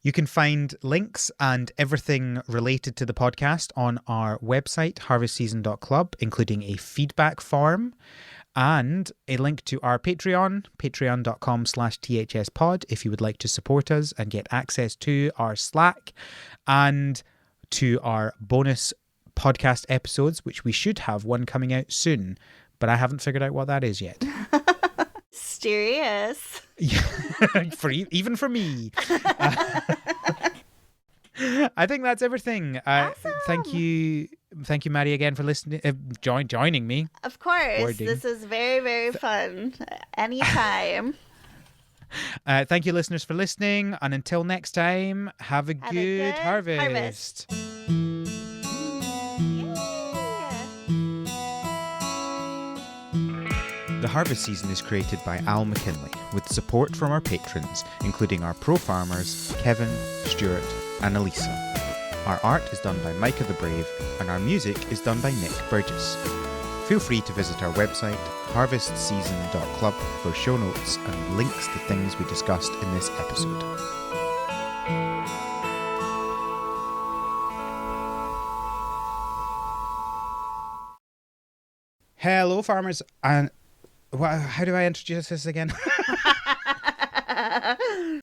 You can find links and everything related to the podcast on our website, harvestseason.club, including a feedback form and a link to our Patreon, patreon.com/thspod, if you would like to support us and get access to our Slack and to our bonus podcast episodes, which we should have one coming out soon, but I haven't figured out what that is yet. Mysterious. Even for me. I think that's everything. Awesome. Thank you, Maddy, again for listening, joining me. Of course, Wording. This is very, very fun. Anytime. Thank you, listeners, for listening, and until next time, have a good harvest. The Harvest Season is created by Al McKinley, with support from our patrons, including our pro farmers, Kevin, Stuart, and Elisa. Our art is done by Micah the Brave, and our music is done by Nick Burgess. Feel free to visit our website, harvestseason.club, for show notes and links to things we discussed in this episode. Hello, farmers, and how do I introduce this again?